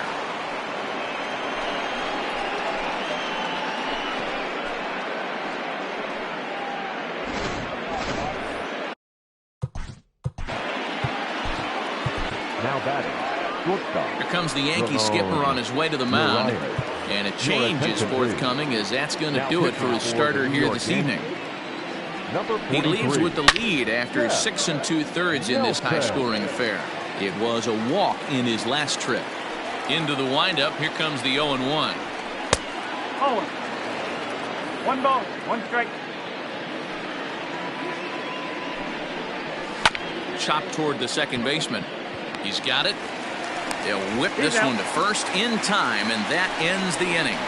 Now batting. Here comes the Yankee skipper on his way to the mound. And a change is forthcoming, as that's going to do it for his starter here this evening. He leaves with the lead after 6 2/3 in this high-scoring affair. It was a walk in his last trip. Into the windup, here comes the 0-1. 1 ball, 1 strike. Chopped toward the second baseman. He's got it. They'll whip this one to first in time, and that ends the inning.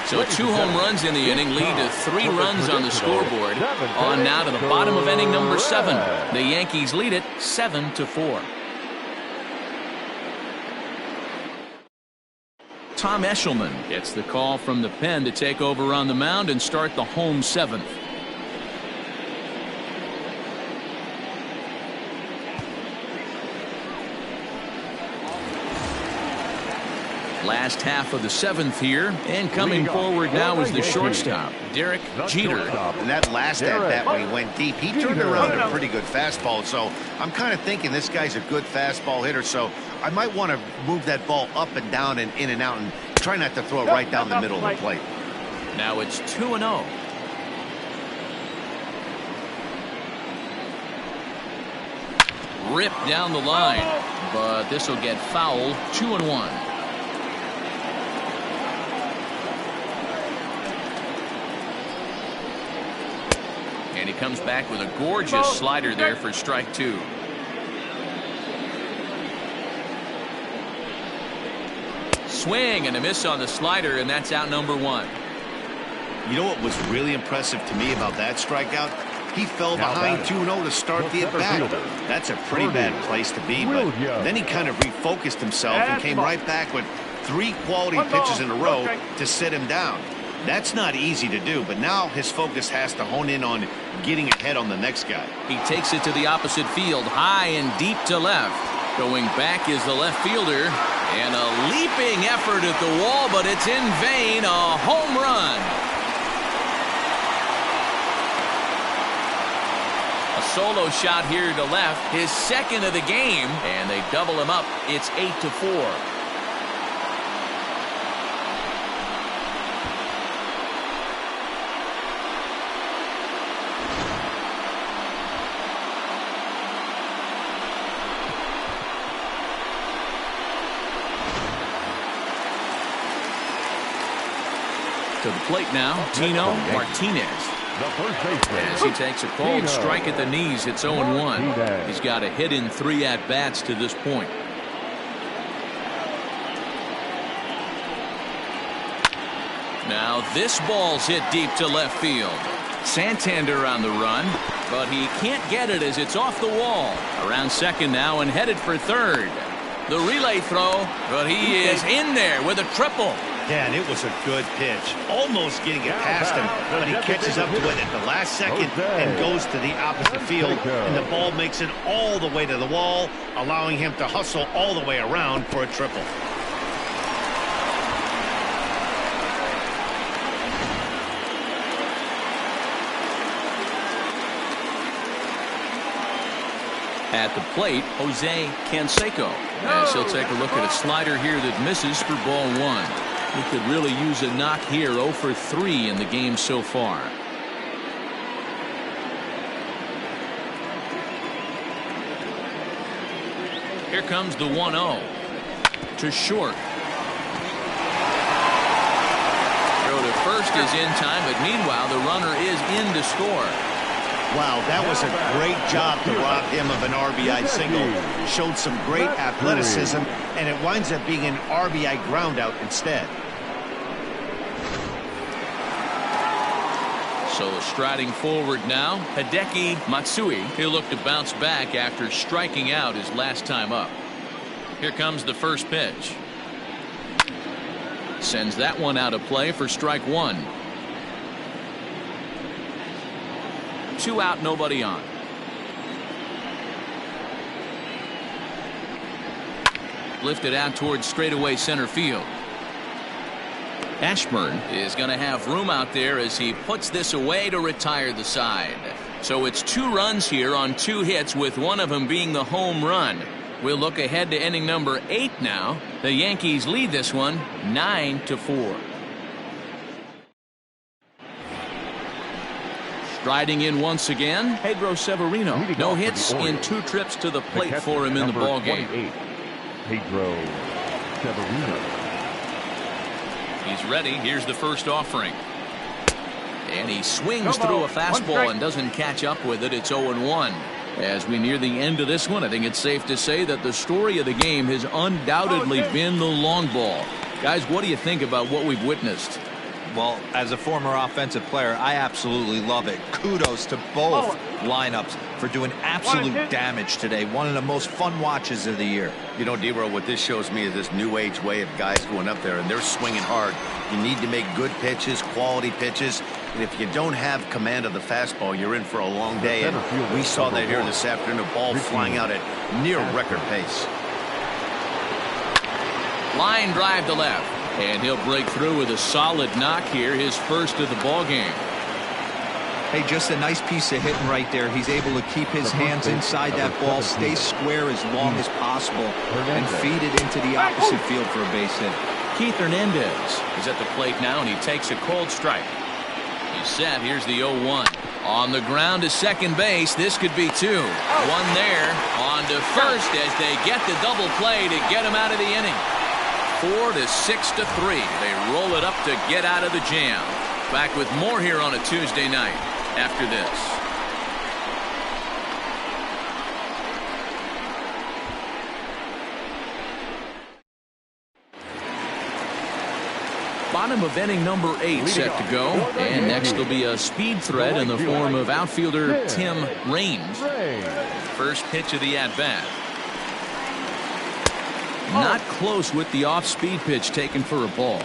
So 2 home runs in the inning lead to 3 runs on the scoreboard. On now to the bottom of inning number 7. The Yankees lead it 7-4. Tom Eshelman gets the call from the pen to take over on the mound and start the home 7th. Last half of the 7th here, and coming forward now is the shortstop, Derek Jeter. And that last at-bat when he went deep, he turned around a pretty good fastball. So I'm kind of thinking this guy's a good fastball hitter. So I might want to move that ball up and down and in and out and try not to throw it right down the middle of the plate. Now it's 2-0. Ripped down the line, but this will get fouled. 2-1. And he comes back with a gorgeous slider there for strike 2. Swing and a miss on the slider, and that's out number 1. You know what was really impressive to me about that strikeout? He fell behind 2-0 to start the at-bat. That's a pretty bad place to be, but then he kind of refocused himself and came right back with 3 quality pitches in a row to sit him down. That's not easy to do, but now his focus has to hone in on getting ahead on the next guy. He takes it to the opposite field, high and deep to left. Going back is the left fielder, and a leaping effort at the wall, but it's in vain. A home run. A solo shot here to left, his second of the game, and they double him up. It's 8-4. To the plate now, Tino Martinez. As he takes a called strike at the knees, it's 0-1. He's got a hit in 3 at-bats to this point. Now this ball's hit deep to left field. Santander on the run, but he can't get it as it's off the wall. Around second now and headed for third. The relay throw, but he is in there with a triple. Yeah, and it was a good pitch. Almost getting it past him, but he catches up to it at the last second and goes to the opposite field, and the ball makes it all the way to the wall, allowing him to hustle all the way around for a triple. At the plate, Jose Canseco, as he'll take a look at a slider here that misses for ball 1. He could really use a knock here. 0 for 3 in the game so far. Here comes the 1-0 to short. Throw to first is in time, but meanwhile the runner is in to score. Wow, that was a great job to rob him of an RBI single. Showed some great athleticism, and it winds up being an RBI ground out instead. So striding forward now, Hideki Matsui. He'll look to bounce back after striking out his last time up. Here comes the first pitch. Sends that one out of play for strike one. 2 out, nobody on. Lifted out towards straightaway center field. Ashburn is going to have room out there as he puts this away to retire the side. So it's 2 runs here on 2 hits, with one of them being the home run. We'll look ahead to inning number 8 now. The Yankees lead this one 9-4. Striding in once again, Pedro Severino. No hits in 2 trips to the plate for him in the ballgame. Pedro Severino. He's ready. Here's the first offering. And he swings through a fastball and doesn't catch up with it. It's 0-1. As we near the end of this one, I think it's safe to say that the story of the game has undoubtedly been the long ball. Guys, what do you think about what we've witnessed? Well, as a former offensive player, I absolutely love it. Kudos to both lineups for doing absolute damage today. One of the most fun watches of the year. You know, D-Row, what this shows me is this new age way of guys going up there, and they're swinging hard. You need to make good pitches, quality pitches, and if you don't have command of the fastball, you're in for a long day. And we saw that here this afternoon, a ball flying out at near record pace. Line drive to left. And he'll break through with a solid knock here, his first of the ball game. Hey, just a nice piece of hitting right there. He's able to keep his hands inside that ball, stay square as long as possible, and feed it into the opposite field for a base hit. Keith Hernandez is at the plate now, and he takes a cold strike. He's set. Here's the 0-1. On the ground to second base. This could be 2. One there. On to first as they get the double play to get him out of the inning. 4-6-3. They roll it up to get out of the jam. Back with more here on a Tuesday night after this. Bottom of inning number 8 set to go. And next will be a speed threat in the form of outfielder Tim Raines. First pitch of the at-bat. Not close with the off-speed pitch taken for a ball.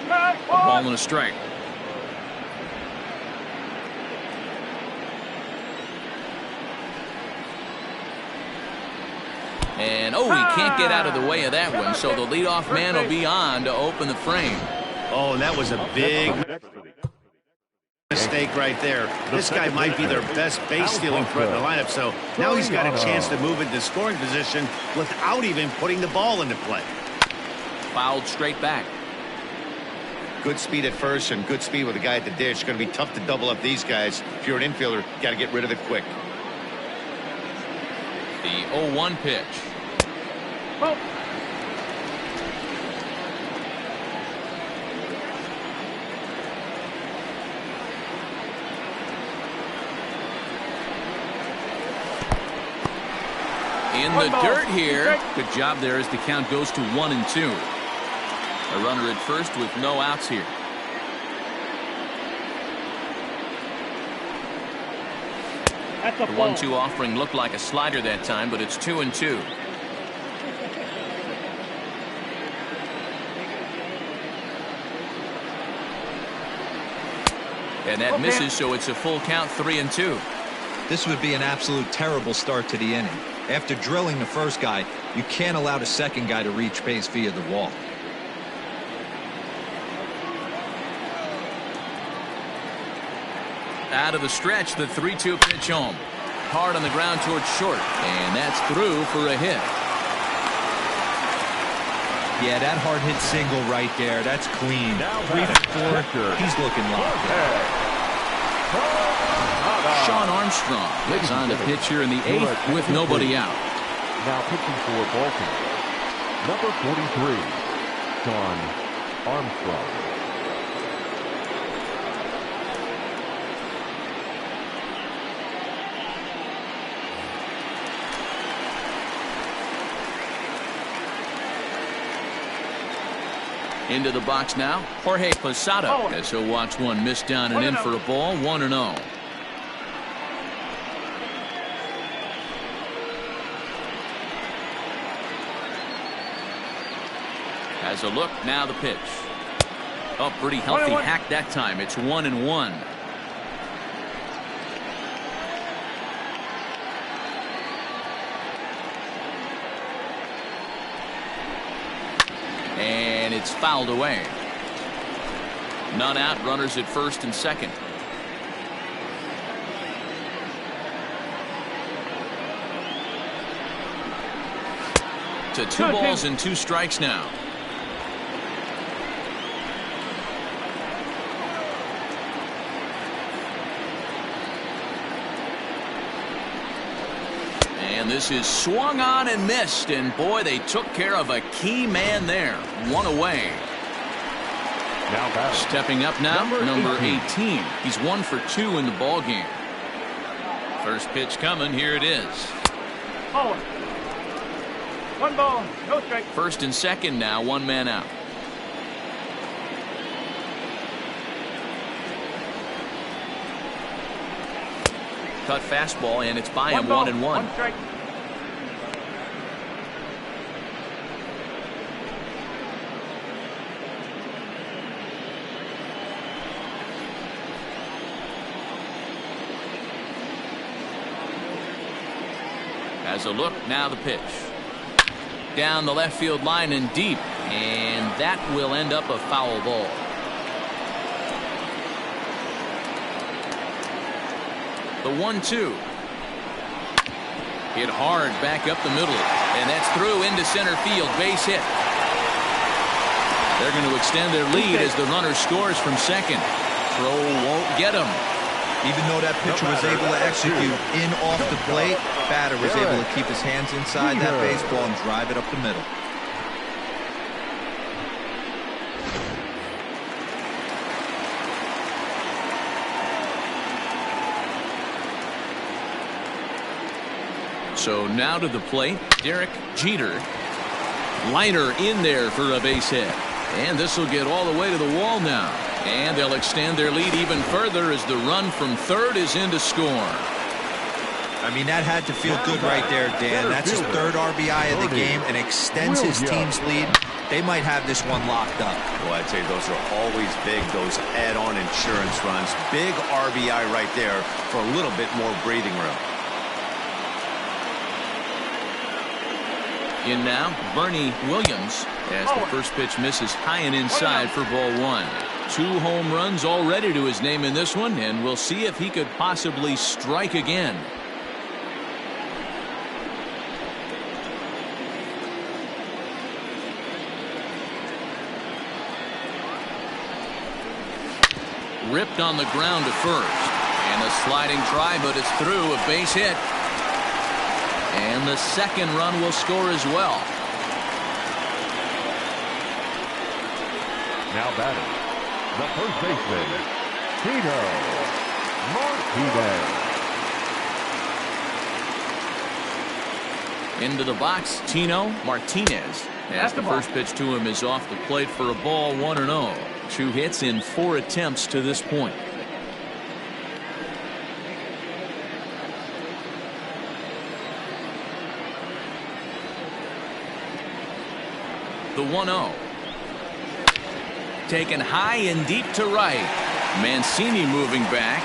A ball and a strike. And he can't get out of the way of that one, so the leadoff man will be on to open the frame. Oh, and that was a big mistake right there. This guy might be their best base-stealing threat in the lineup, so now he's got a chance to move into scoring position without even putting the ball into play. Fouled straight back. Good speed at first and good speed with the guy at the dish. Going to be tough to double up these guys. If you're an infielder, got to get rid of it quick. The 0-1 pitch. In the dirt here. Good job there as the count goes to 1-2. A runner at first with no outs here. The 1-2 offering looked like a slider that time, but it's 2-2. And that misses, so it's a full count, 3-2. This would be an absolute terrible start to the inning. After drilling the first guy, you can't allow the second guy to reach base via the wall. Out of the stretch, the 3-2 pitch home. Hard on the ground towards short, and that's through for a hit. Yeah, that hard hit single right there. That's clean. 3 for 4. He's looking locked in. Sean Armstrong is on the pitch here in the 8th with nobody out. Now pitching for Baltimore, number 43, Sean Armstrong. Into the box now, Jorge Posada, as he'll watch one miss down and in for a ball, 1-0. Has a look, now the pitch. Oh, pretty healthy hack that time. It's 1-1. And it's fouled away. None out, runners at first and second. To 2 balls and 2 strikes now. And this is swung on and missed, and boy, they took care of a key man there. 1 away. Now stepping up now, number 18. He's 1 for 2 in the ball game. First pitch coming, here it is. 1 ball, no strike. First and second now, 1 man out. Cut fastball, and it's by him, 1-1. 1 strike. Has a look, now the pitch. Down the left field line and deep, and that will end up a foul ball. The 1-2. Hit hard back up the middle, and that's through into center field, base hit. They're going to extend their lead as the runner scores from second. Throw won't get him. Even though that pitcher was able to execute in off the plate, batter was able to keep his hands inside that baseball and drive it up the middle. So now to the plate, Derek Jeter. Liner in there for a base hit. And this will get all the way to the wall now. And they'll extend their lead even further as the run from third is in to score. I mean, that had to feel good right there, Dan. That's his 3rd RBI of the game and extends his team's lead. They might have this one locked up. Well, I'd say those are always big, those add-on insurance runs. Big RBI right there for a little bit more breathing room. In now, Bernie Williams, as the first pitch misses high and inside for ball 1. 2 home runs already to his name in this one, and we'll see if he could possibly strike again. Ripped on the ground to first, and a sliding try, but it's through, a base hit. And the second run will score as well. Now batting, the first baseman, Tino Martinez. Into the box, Tino Martinez. As the first pitch to him is off the plate for a ball, 1-0. 2 hits in 4 attempts to this point. The 1-0. Taken high and deep to right. Mancini moving back.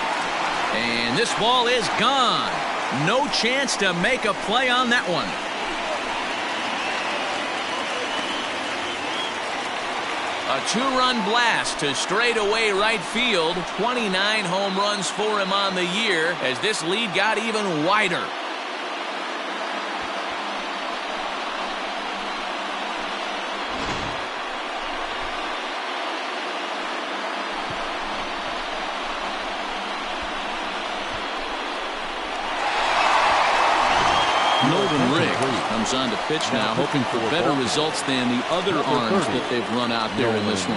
And this ball is gone. No chance to make a play on that one. A 2-run blast to straightaway right field. 29 home runs for him on the year as this lead got even wider. Melvin Riggs comes on to pitch now, hoping for better results than the other arms that they've run out there in this one.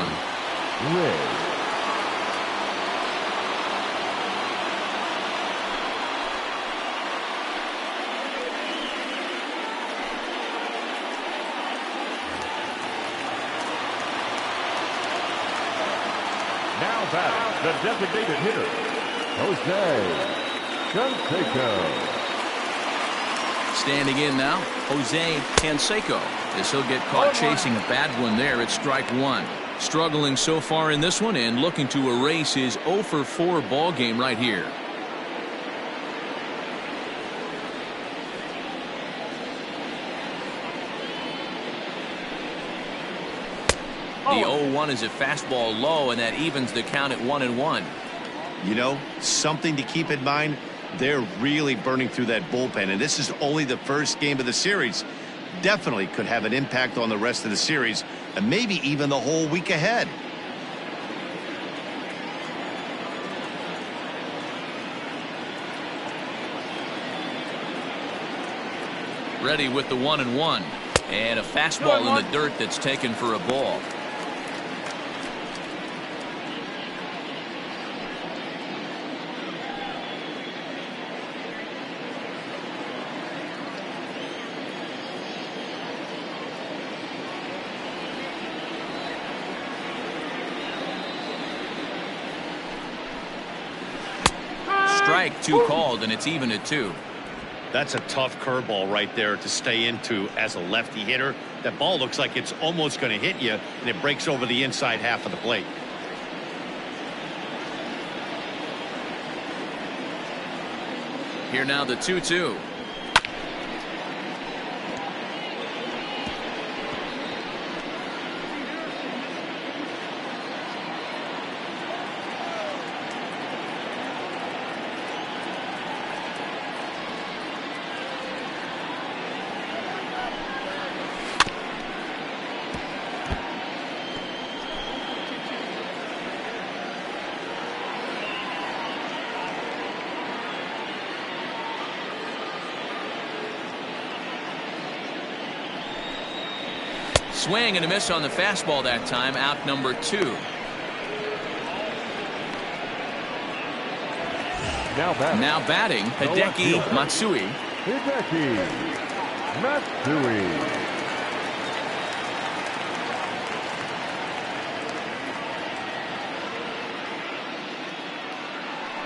Now batting, the designated hitter, Jose Canseco. Standing in now, Jose Canseco, as he'll get caught chasing a bad one there at strike one. Struggling so far in this one and looking to erase his 0 for 4 ball game right here. The 0-1 is a fastball low, and that evens the count at 1-1. You know, something to keep in mind. They're really burning through that bullpen, and this is only the first game of the series. Definitely could have an impact on the rest of the series, and maybe even the whole week ahead. Ready with the 1-1, and a fastball in the dirt that's taken for a ball. Strike two called, and it's even at 2. That's a tough curveball right there to stay into as a lefty hitter. That ball looks like it's almost going to hit you, and it breaks over the inside half of the plate. Here now the 2-2. Swing and a miss on the fastball that time. Out number 2. Now batting, Hideki Matsui. Hideki Matsui.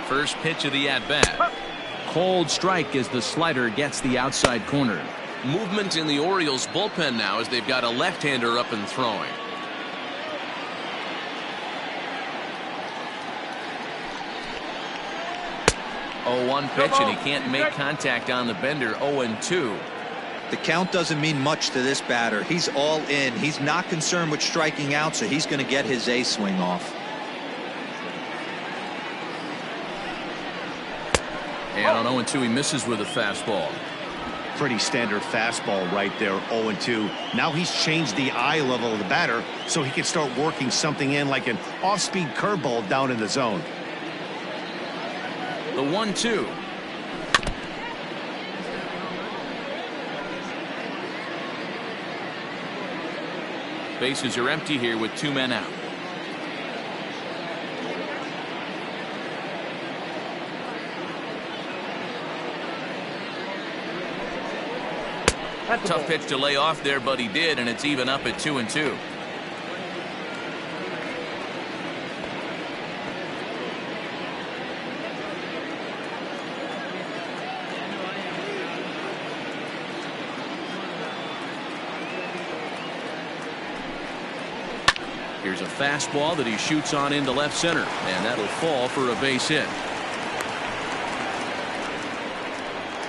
First pitch of the at-bat. Cold strike as the slider gets the outside corner. Movement in the Orioles bullpen now as they've got a left-hander up and throwing. Oh, 1 pitch, and he can't make contact on the bender. 0-2. The count doesn't mean much to this batter. He's all in. He's not concerned with striking out, so he's going to get his A swing off. And on 0-2, he misses with a fastball. Pretty standard fastball right there, 0-2. Now he's changed the eye level of the batter so he can start working something in like an off-speed curveball down in the zone. The 1-2. Bases are empty here with 2 men out. Tough pitch to lay off there, but he did, and it's even up at 2-2. Here's a fastball that he shoots on into left center, and that'll fall for a base hit.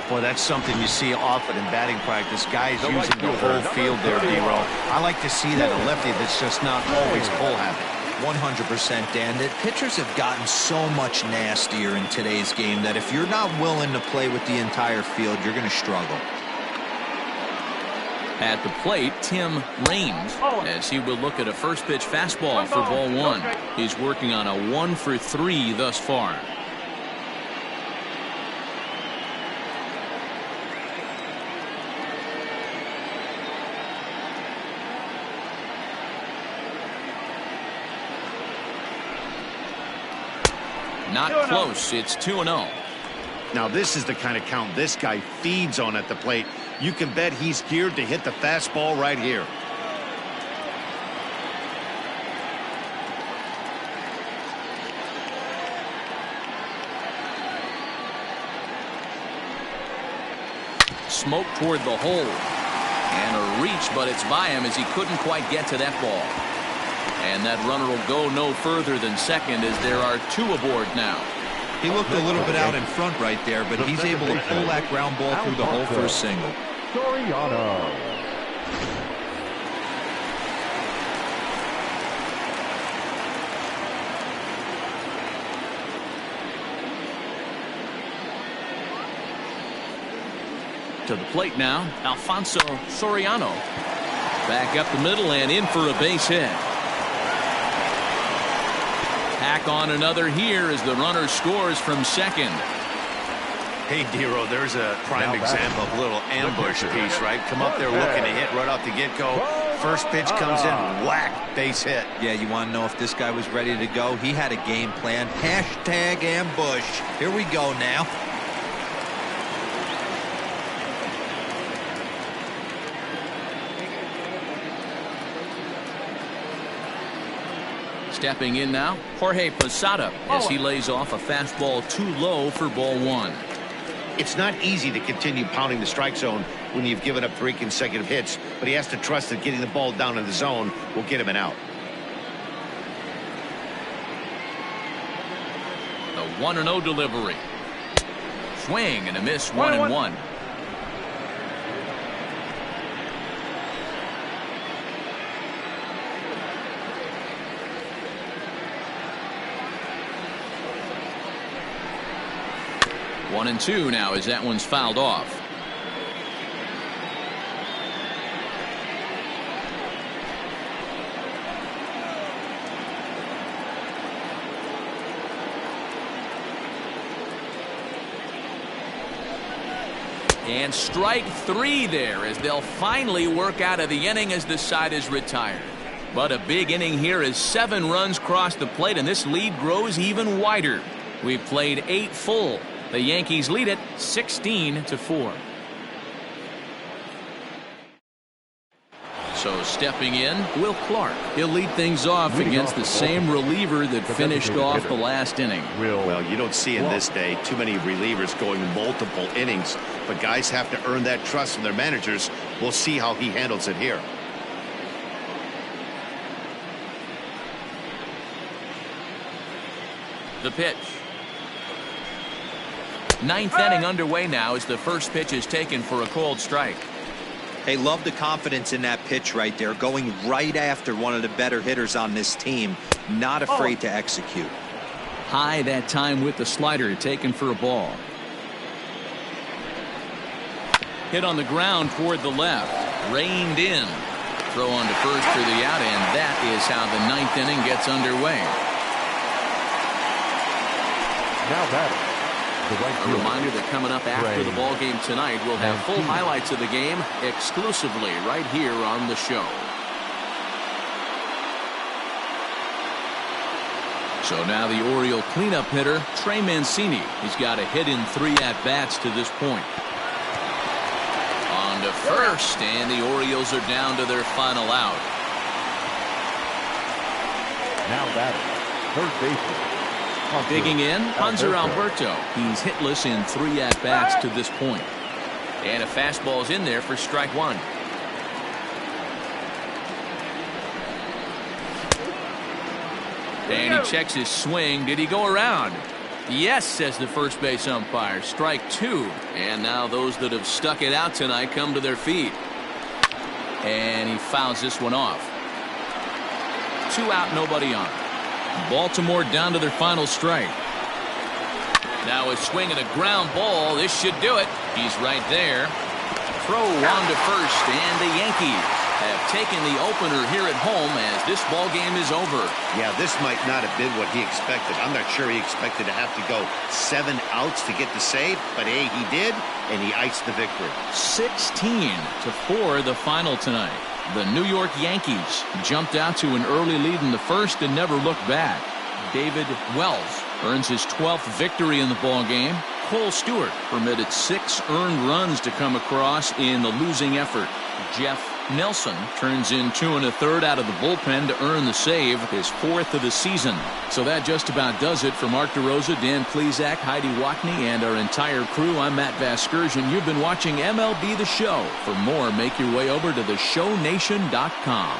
Boy, that's something you see often in batting practice. Guys using the whole field there, D-Row. I like to see that a lefty that's just not always pull happy. 100%, Dan. That pitchers have gotten so much nastier in today's game that if you're not willing to play with the entire field, you're going to struggle. At the plate, Tim Raines, as he will look at a first pitch fastball for ball 1. He's working on a 1 for 3 thus far. Not 2-0. close. It's 2-0. Now this is the kind of count this guy feeds on at the plate. You can bet he's geared to hit the fastball right here. Smoke toward the hole. And a reach, but it's by him as he couldn't quite get to that ball. And that runner will go no further than second as there are 2 aboard now. He looked a little bit out in front right there, but he's able to pull that ground ball through the hole for a single. Soriano. To the plate now, Alfonso Soriano. Back up the middle and in for a base hit. Hack on another here as the runner scores from second. Hey, Dero, there's a prime example of a little ambush piece, right? Come up there looking to hit right off the get-go. First pitch comes in, whack, base hit. Yeah, you want to know if this guy was ready to go? He had a game plan. Hashtag ambush. Here we go now. Stepping in now, Jorge Posada as he lays off a fastball too low for ball 1. It's not easy to continue pounding the strike zone when you've given up 3 consecutive hits, but he has to trust that getting the ball down in the zone will get him an out. The 1-0 delivery. Swing and a miss, 1-1. One and 2 now as that one's fouled off. And strike 3 there as they'll finally work out of the inning as the side is retired. But a big inning here as 7 runs cross the plate and this lead grows even wider. We've played 8 full. The Yankees lead it 16-4. So stepping in, Will Clark. He'll lead things off against the same reliever that finished off the last inning. Well, you don't see in this day too many relievers going multiple innings, but guys have to earn that trust from their managers. We'll see how he handles it here. The pitch. 9th inning underway now as the first pitch is taken for a called strike. Hey, love the confidence in that pitch right there, going right after one of the better hitters on this team, not afraid to execute. High that time with the slider, taken for a ball. Hit on the ground toward the left, reined in. Throw on to first for the out, and that is how the 9th inning gets underway. Now batting. A reminder that coming up after the ball game tonight, we'll have full highlights of the game exclusively right here on the show. So now the Oriole cleanup hitter, Trey Mancini. He's got a hit in 3 at-bats to this point. On to first, and the Orioles are down to their final out. Now batting. Third baseman. Digging in, Hanser Alberto. He's hitless in 3 at-bats to this point. And a fastball's in there for strike 1. And he checks his swing. Did he go around? Yes, says the first base umpire. Strike 2. And now those that have stuck it out tonight come to their feet. And he fouls this one off. 2 out, nobody on. Baltimore down to their final strike. Now a swing and a ground ball. This should do it. He's right there. Throw on to first, and the Yankees have taken the opener here at home as this ball game is over. Yeah, this might not have been what he expected. I'm not sure he expected to have to go 7 outs to get the save, but hey, he did, and he iced the victory. 16-4 the final tonight. The New York Yankees jumped out to an early lead in the first and never looked back. David Wells earns his 12th victory in the ballgame. Cole Stewart permitted 6 earned runs to come across in the losing effort. Jeff Nelson turns in 2 1/3 out of the bullpen to earn the save, his 4th of the season. So that just about does it for Mark DeRosa, Dan Plesac, Heidi Watney, and our entire crew. I'm Matt Vasgersian. You've been watching MLB The Show. For more, make your way over to theshownation.com.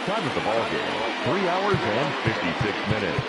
Time of the ball game, 3 hours and 56 minutes.